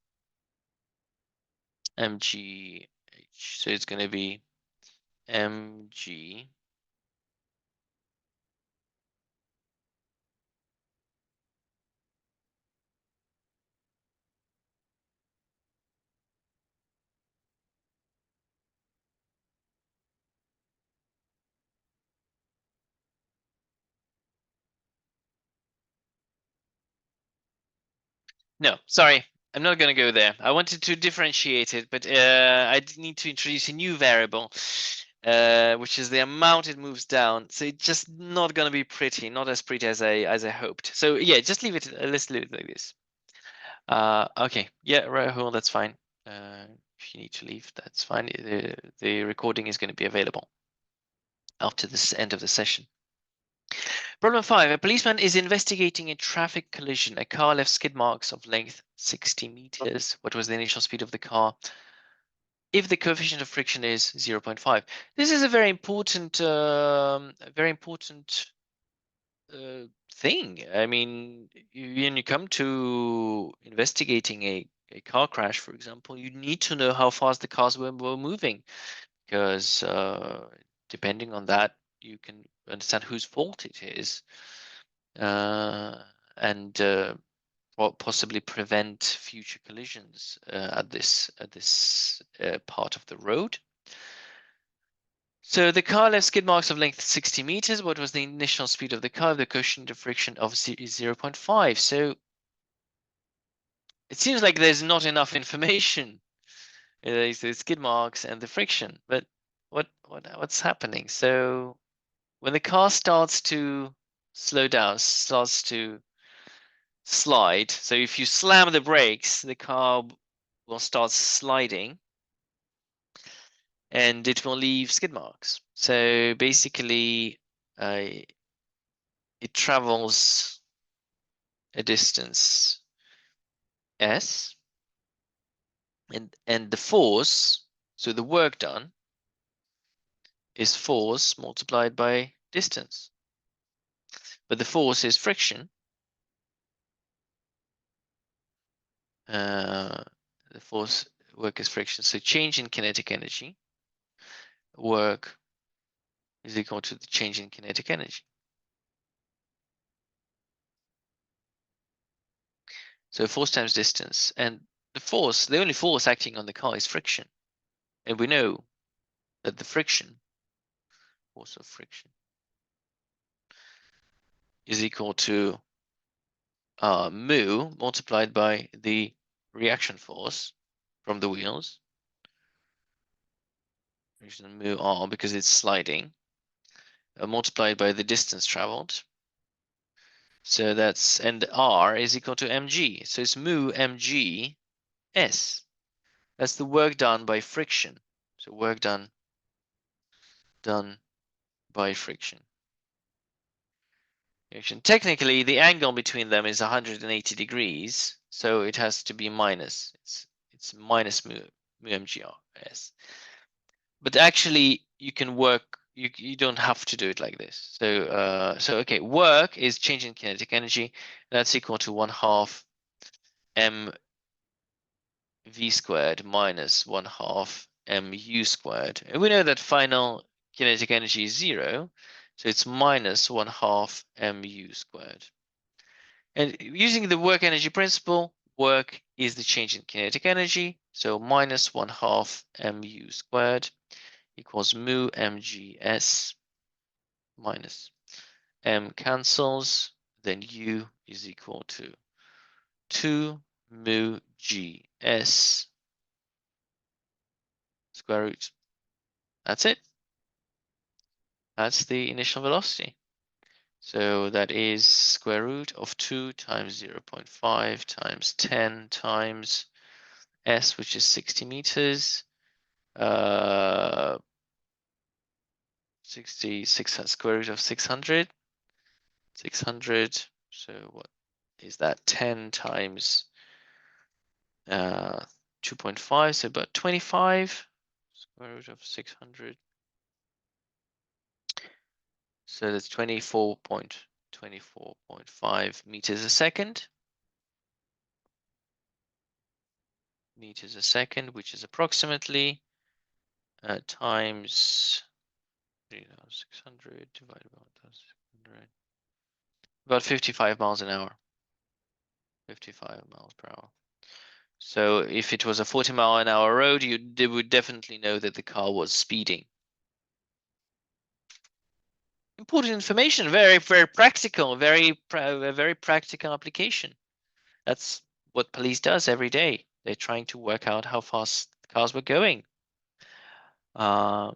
Speaker 1: mgh. So it's going to be mg No, sorry, I'm not going to go there. I wanted to differentiate it, but I need to introduce a new variable, which is the amount it moves down. So it's just not going to be pretty, not as pretty as I hoped. So yeah, just leave it. Let's leave it like this. Okay, yeah, Rahul, that's fine. If you need to leave, that's fine. The recording is going to be available after this end of the session. Problem 5. A policeman is investigating a traffic collision. A car left skid marks of length 60 meters. What was the initial speed of the car? If the coefficient of friction is 0.5. This is a very important, thing. I mean, when you come to investigating a car crash, for example, you need to know how fast the cars were moving, because depending on that, you can understand whose fault it is. And possibly prevent future collisions at this part of the road. So the car left skid marks of length 60 meters. What was the initial speed of the car? The coefficient of friction of 0.5. So it seems like there's not enough information. There's the skid marks and the friction, but what's happening? So when the car starts to slow down, starts to slide. So if you slam the brakes, the car will start sliding and it will leave skid marks. So basically, it travels a distance S, and the force. So the work done is force multiplied by distance. But the force is friction. The force work is friction. So change in kinetic energy, work is equal to the change in kinetic energy. So force times distance, and the only force acting on the car is friction. And we know that the force of friction is equal to mu multiplied by the reaction force from the wheels, mu r because it's sliding, multiplied by the distance traveled. So that's, and r is equal to mg. So it's mu mg s. That's the work done by friction. So work done by friction. Technically, the angle between them is 180 degrees, so it has to be minus. It's minus mu mgrs. But actually, you can work. You don't have to do it like this. So okay, work is change in kinetic energy. That's equal to 1/2 mv squared minus 1/2 mu squared. And we know that final kinetic energy is 0, so it's minus 1/2 mu squared. And using the work energy principle, work is the change in kinetic energy, so minus 1/2 mu squared equals mu mgs minus m cancels, then u is equal to 2 mu gs square root. That's it. That's the initial velocity. So that is square root of 2 times 0.5 times 10 times s, which is 60 meters. 66 square root of 600. 600. So what is that? 10 times 2.5, so about 25 square root of 600. So that's 24.5 meters a second. Meters a second, which is approximately times 3,600 divided by 1,600. About 55 miles an hour. 55 miles per hour. So if it was a 40-mile-an-hour road, you would definitely know that the car was speeding. Important information, very, very practical, very practical application. That's what police does every day. They're trying to work out how fast the cars were going. And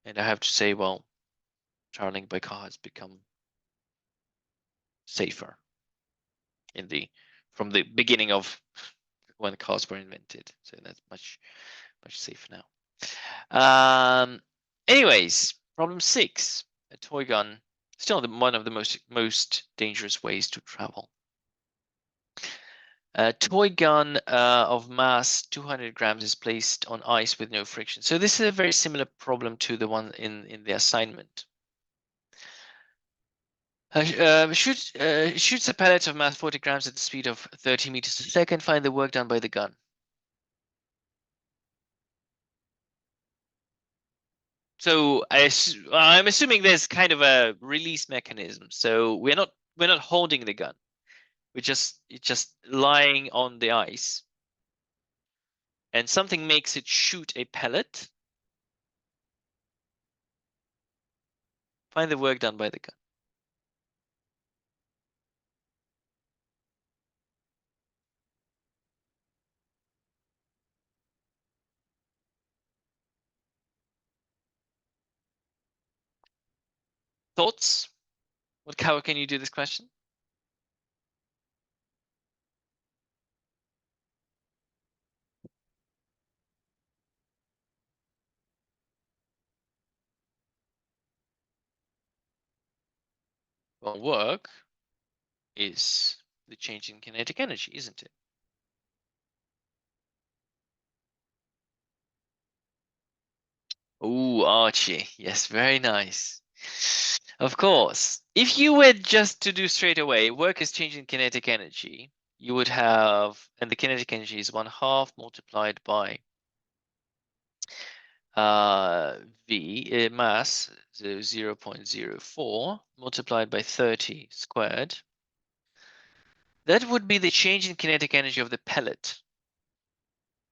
Speaker 1: I have to say, well, traveling by car has become safer from the beginning of when cars were invented. So that's much safer now. Anyways, problem 6, a toy gun, still one of the most dangerous ways to travel. A toy gun of mass 200 grams is placed on ice with no friction. So this is a very similar problem to the one in the assignment. Shoots a pellet of mass 40 grams at the speed of 30 meters a second. Find the work done by the gun. So I'm assuming there's kind of a release mechanism. So we're not holding the gun. It's just lying on the ice. And something makes it shoot a pellet. Find the work done by the gun. Thoughts? How can you do this question? Well, work is the change in kinetic energy, isn't it? Ooh, Archie. Yes, very nice. Of course. If you were just to do straight away, work is changing kinetic energy, you would have, and the kinetic energy is 1/2 multiplied by V, mass, so 0.04 multiplied by 30 squared. That would be the change in kinetic energy of the pellet.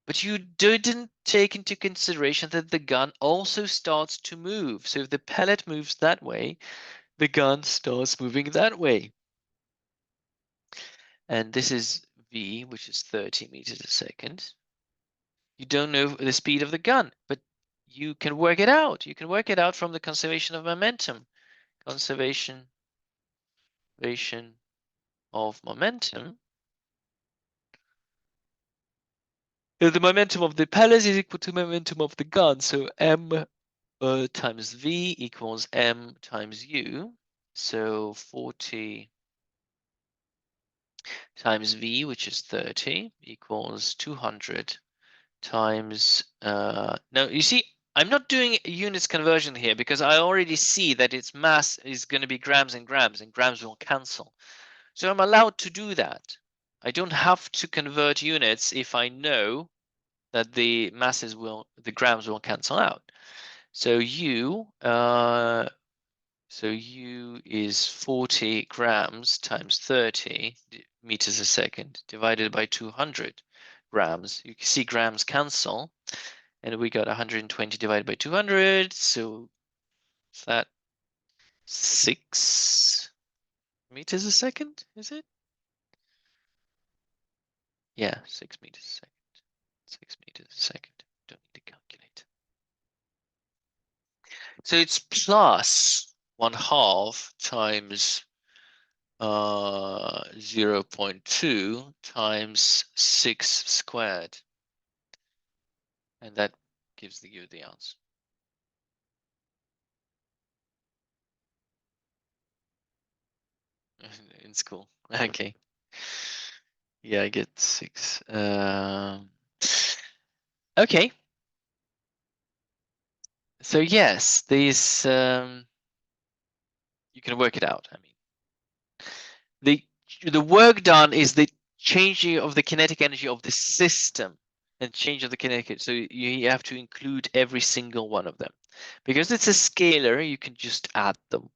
Speaker 1: But you didn't take into consideration that the gun also starts to move. So if the pellet moves that way, the gun starts moving that way. And this is V, which is 30 meters a second. You don't know the speed of the gun, but you can work it out. You can work it out from the conservation of momentum. Conservation of momentum. The momentum of the pellet is equal to momentum of the gun. So M times V equals M times U. So 40 times V, which is 30, equals 200 times, no, you see, I'm not doing units conversion here because I already see that its mass is going to be grams and grams will cancel. So I'm allowed to do that. I don't have to convert units if I know that the grams will cancel out. So U is 40 grams times 30 meters a second divided by 200 grams. You can see grams cancel, and we got 120 divided by 200. So is that 6 meters a second? Is it? Yeah, 6 meters a second. 6 meters a second. Don't need to calculate. So it's plus 1/2 times 0.2 times 6 squared. And that gives you the answer. In school. Okay. Yeah, I get 6. Okay. So yes, these you can work it out. I mean, the work done is the changing of the kinetic energy of the system and change of the kinetic. So you have to include every single one of them. Because it's a scalar, you can just add them.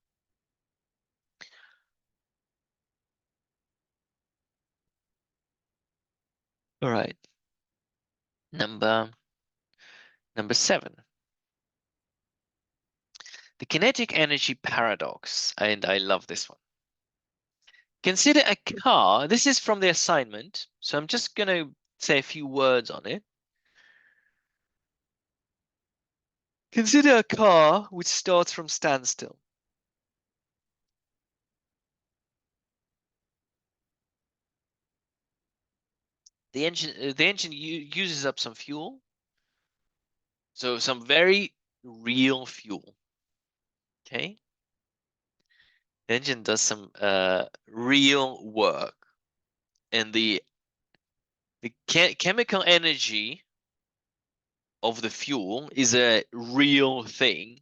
Speaker 1: All right. Number 7. The kinetic energy paradox, and I love this one. Consider a car. This is from the assignment, so I'm just going to say a few words on it. Consider a car which starts from standstill. The engine uses up some fuel, so some very real fuel. Okay, the engine does some real work, and the chemical energy of the fuel is a real thing,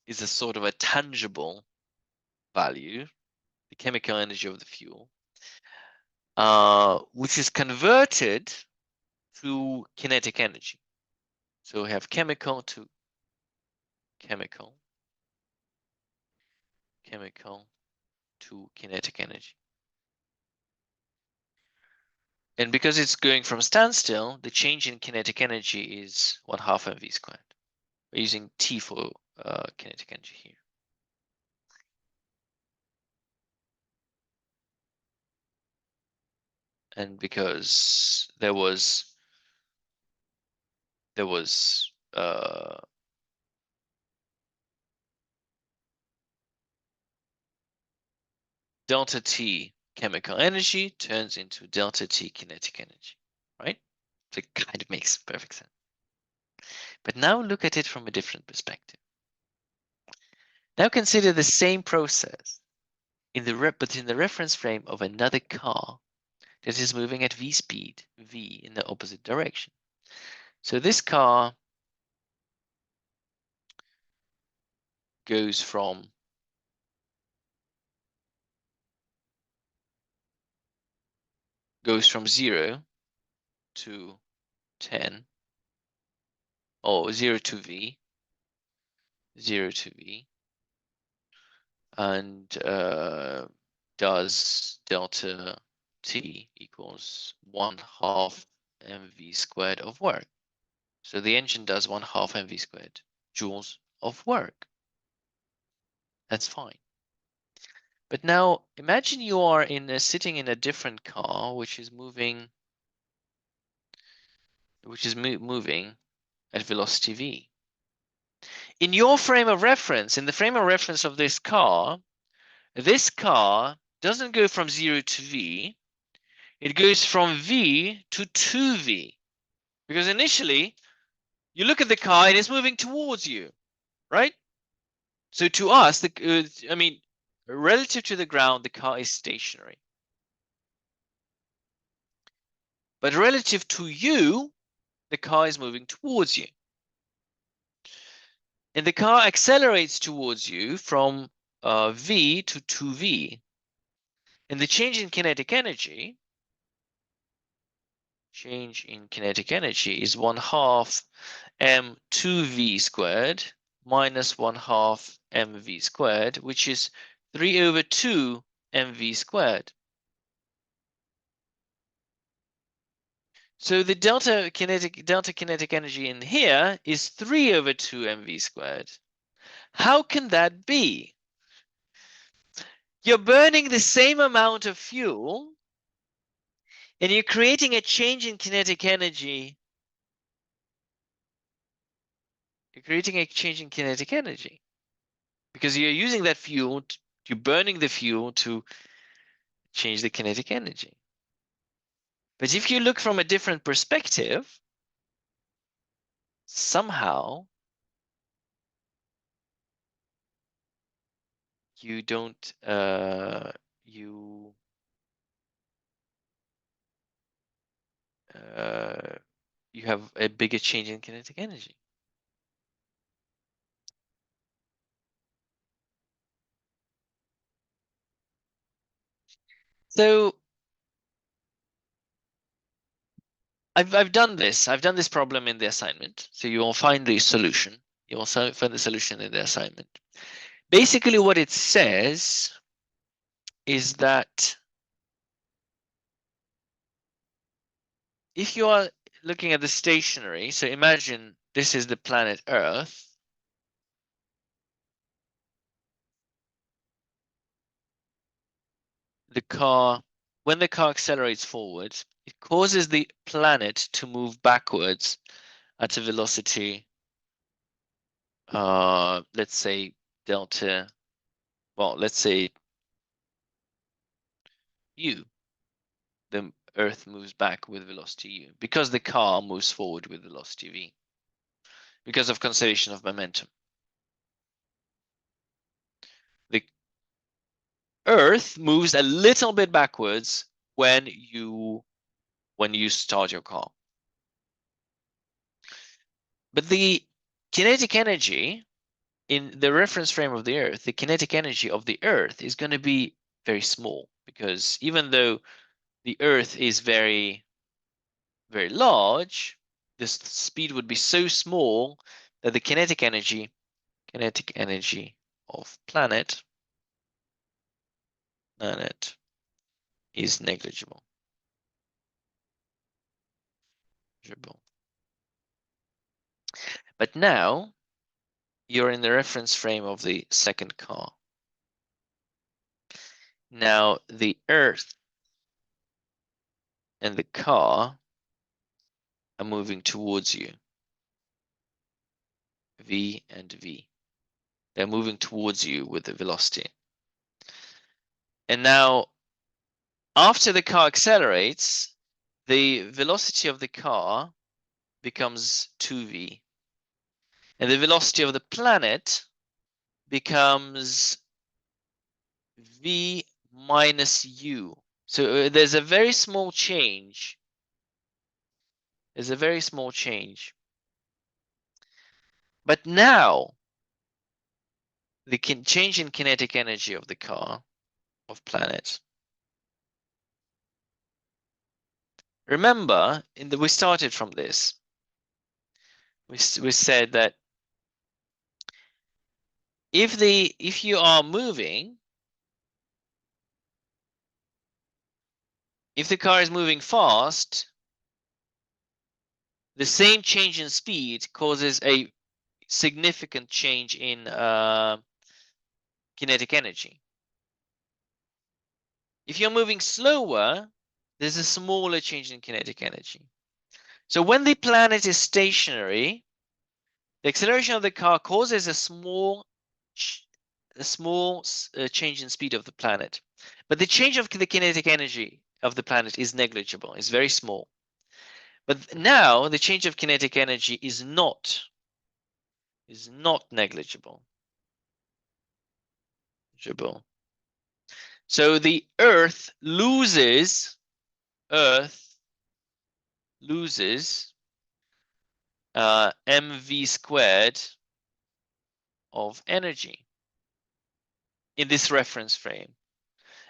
Speaker 1: is a sort of a tangible value, the chemical energy of the fuel, which is converted to kinetic energy. So we have chemical to chemical to kinetic energy. And because it's going from standstill, the change in kinetic energy is 1/2 mv squared. We're using T for kinetic energy here. And because there was delta T chemical energy turns into delta T kinetic energy, right? So it kind of makes perfect sense. But now look at it from a different perspective. Now consider the same process but in the reference frame of another car that is moving at v speed, v in the opposite direction. So this car goes from goes from 0 to 10, or 0 to V, 0 to V, and does delta T equals 1/2 mv squared of work. So the engine does 1/2 mv squared joules of work. That's fine. But now imagine you are sitting in a different car which is moving at velocity v. In your frame of reference, in the frame of reference of this car doesn't go from 0 to v. It goes from v to 2v. Because initially, you look at the car and it's moving towards you, right? So to us, relative to the ground, the car is stationary. But relative to you, the car is moving towards you. And the car accelerates towards you from v to 2v. And the change in kinetic energy is 1/2 m2v squared minus 1/2 mv squared, which is 3/2 mv squared. So the delta kinetic energy in here is 3/2 mv squared. How can that be? You're burning the same amount of fuel and you're creating a change in kinetic energy. You're creating a change in kinetic energy because you're using that fuel, you're burning the fuel to change the kinetic energy. But if you look from a different perspective, somehow you don't you have a bigger change in kinetic energy. So I've done this. I've done this problem in the assignment. So you will find the solution. You will find the solution in the assignment. Basically, what it says is that if you are looking at the stationary, so imagine this is the planet Earth. When the car accelerates forward, it causes the planet to move backwards at a velocity, let's say delta, well, let's say u. The Earth moves back with velocity u because the car moves forward with velocity v because of conservation of momentum. The Earth moves a little bit backwards when you start your car. But the kinetic energy in the reference frame of the Earth, the kinetic energy of the Earth is going to be very small because even though the Earth is very, very large, the speed would be so small that the kinetic energy of planet is negligible. But now you're in the reference frame of the second car. Now the Earth and the car are moving towards you. V and V. They're moving towards you with the velocity. And now, after the car accelerates, the velocity of the car becomes 2v. And the velocity of the planet becomes v minus u. So there's a very small change. There's a very small change But now, the change in kinetic energy of the car, of planet. Remember, we started from this. We said that if you are moving, if the car is moving fast, the same change in speed causes a significant change in kinetic energy. If you're moving slower, there's a smaller change in kinetic energy. So when the planet is stationary, the acceleration of the car causes a small change in speed of the planet. But the change of the kinetic energy of the planet is negligible, it's very small. But now the change of kinetic energy is not negligible. So the Earth loses mv squared of energy in this reference frame,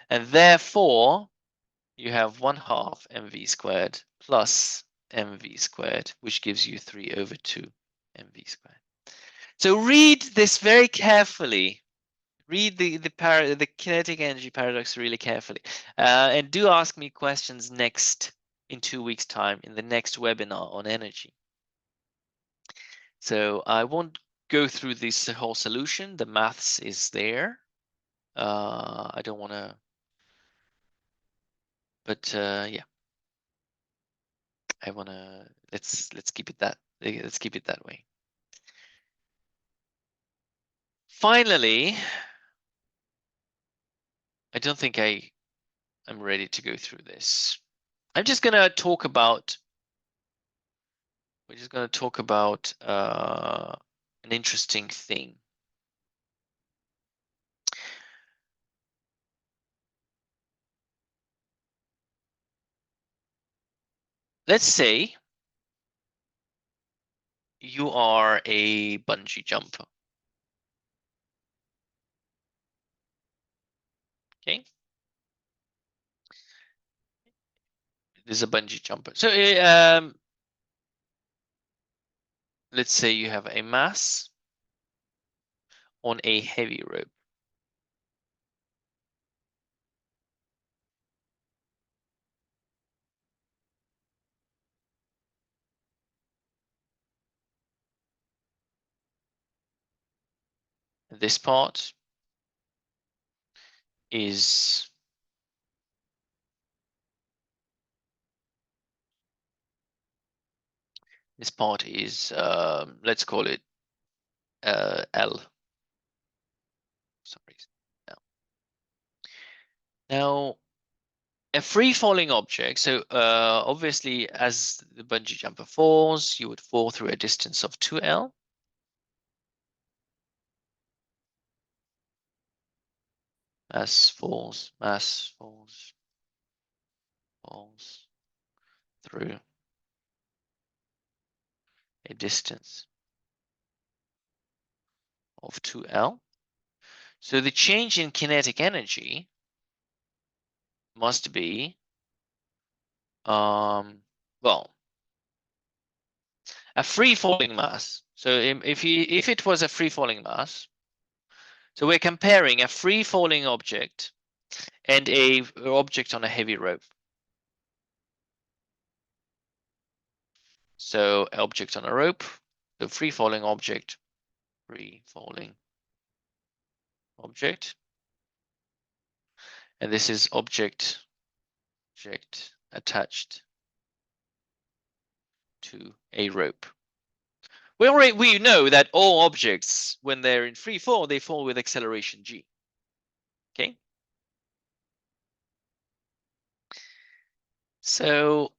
Speaker 1: and therefore you have 1/2 mv squared plus mv squared, which gives you 3/2 mv squared. So read this very carefully. Read the kinetic energy paradox really carefully, and do ask me questions next in 2 weeks' time in the next webinar on energy. So I won't go through this whole solution. The maths is there. I don't want to, but yeah, I want to. Let's keep it that. Let's keep it that way. Finally, I don't think I'm ready to go through this. I'm just gonna talk about. We're just gonna talk about an interesting thing. Let's say you are a bungee jumper. Okay. There's a bungee jumper. So let's say you have a mass on a heavy rope. This part is let's call it L. Sorry, L. Now, a free-falling object. So obviously, as the bungee jumper falls, you would fall through a distance of 2L. Mass falls through a distance of 2L. So the change in kinetic energy must be, well, a free-falling mass. So if it was a free-falling mass, so we're comparing a free-falling object and a object on a heavy rope. So object on a rope, the free-falling object, and this is object attached to a rope. We know that all objects, when they're in free fall, they fall with acceleration g. Okay. So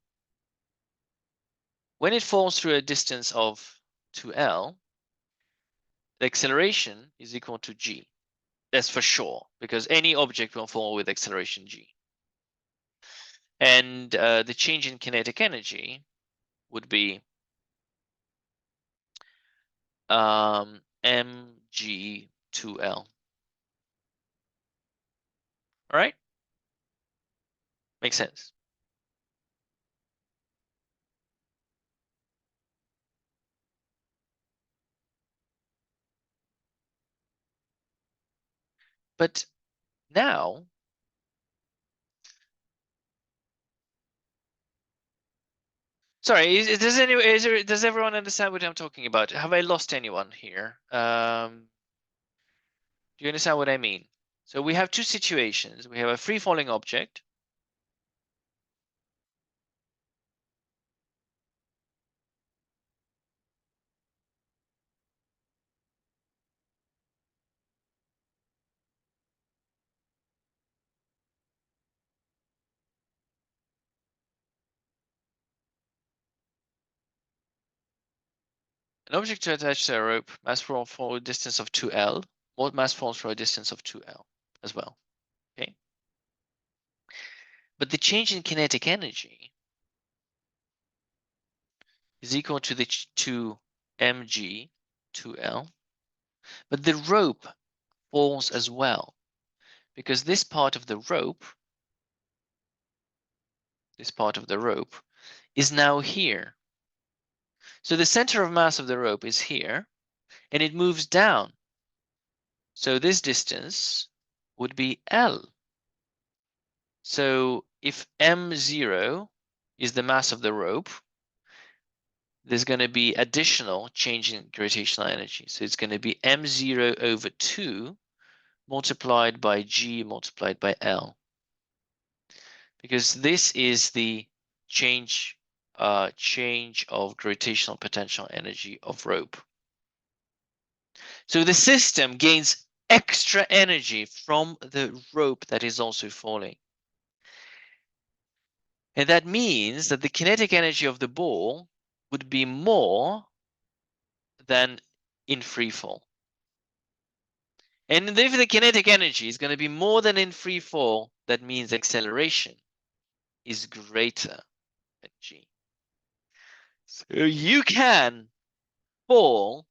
Speaker 1: when it falls through a distance of 2L, the acceleration is equal to g. That's for sure, because any object will fall with acceleration g. And the change in kinetic energy would be mg2l. All right, makes sense. But now, sorry, does everyone understand what I'm talking about? Have I lost anyone here? Do you understand what I mean? So we have two situations. We have a free falling object. An object to attach to a rope, mass fall for a distance of 2L, more mass falls for a distance of 2L as well. Okay. But the change in kinetic energy is equal to the to mg 2L. But the rope falls as well, because this part of the rope, is now here. So the center of mass of the rope is here, and it moves down. So this distance would be L. So if m0 is the mass of the rope, there's going to be additional change in gravitational energy. So it's going to be m0 over 2 multiplied by g multiplied by L. Because this is the change of gravitational potential energy of rope. So the system gains extra energy from the rope that is also falling. And that means that the kinetic energy of the ball would be more than in free fall. And if the kinetic energy is going to be more than in free fall, that means acceleration is greater than g. So you can fall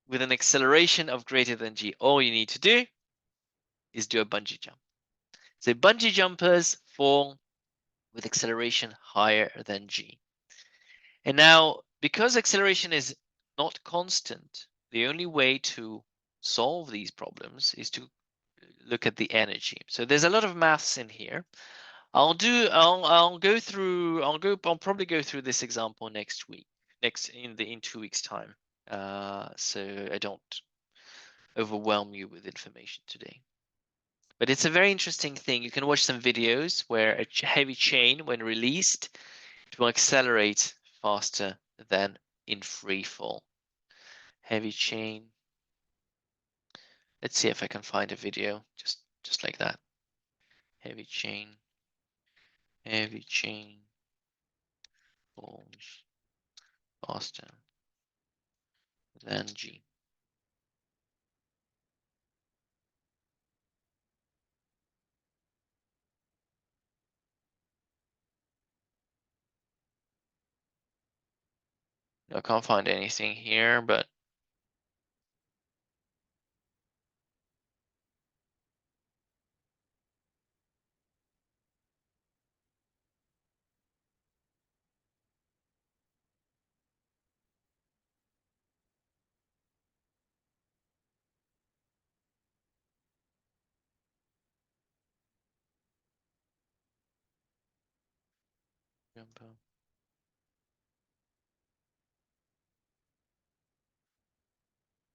Speaker 1: with an acceleration of greater than g. All you need to do is do a bungee jump. So bungee jumpers fall with acceleration higher than g. And now, because acceleration is not constant, the only way to solve these problems is to look at the energy. So there's a lot of maths in here. I'll probably go through this example next week, in 2 weeks time. So I don't overwhelm you with information today. But it's a very interesting thing. You can watch some videos where a heavy chain, when released, it will accelerate faster than in free fall. Heavy chain. Let's see if I can find a video just like that. Heavy chain falls faster than G. I can't find anything here, but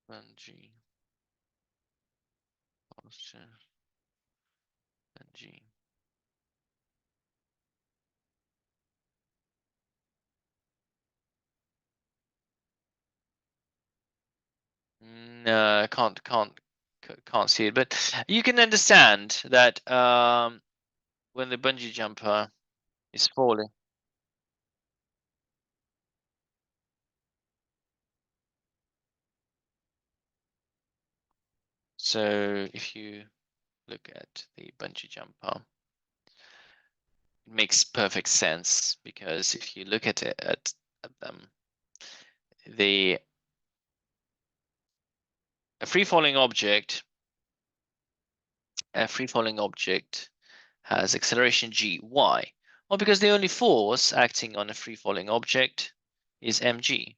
Speaker 1: than G faster than G. No, I can't see it, but you can understand that when the bungee jumper is falling. So if you look at the bungee jumper, it makes perfect sense, because if you look at it at them, the a free-falling object has acceleration g. Why? Well, because the only force acting on a free-falling object is mg.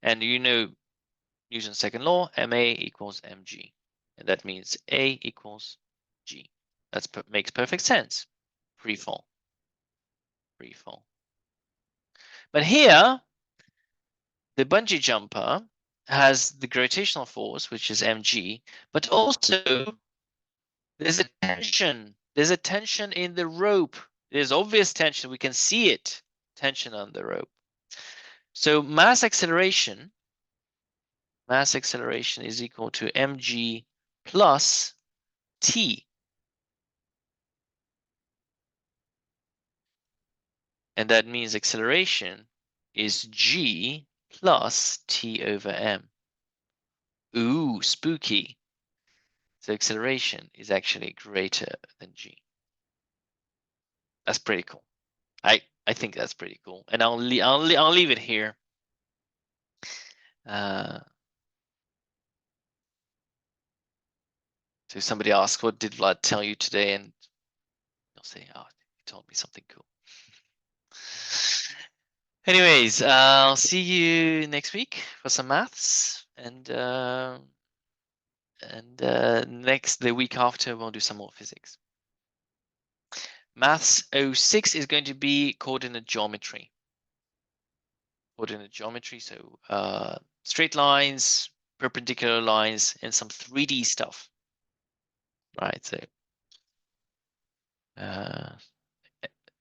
Speaker 1: And you know Newton's second law, ma equals mg. And that means A equals g. That makes perfect sense. Free fall. But here, the bungee jumper has the gravitational force, which is mg, but also there's a tension. There's a tension in the rope. There's obvious tension. We can see it. Tension on the rope. So mass acceleration is equal to mg plus t. And that means acceleration is g plus t over m. Ooh, spooky. So acceleration is actually greater than g. That's pretty cool. I think that's pretty cool. And I'll leave it here. So somebody asks, what did Vlad tell you today? And you'll say, oh, he told me something cool. Anyways, I'll see you next week for some maths, and the week after we'll do some more physics. Maths 06 is going to be coordinate geometry. So straight lines, perpendicular lines, and some 3D stuff. Right, so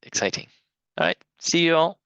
Speaker 1: exciting. All right, see you all.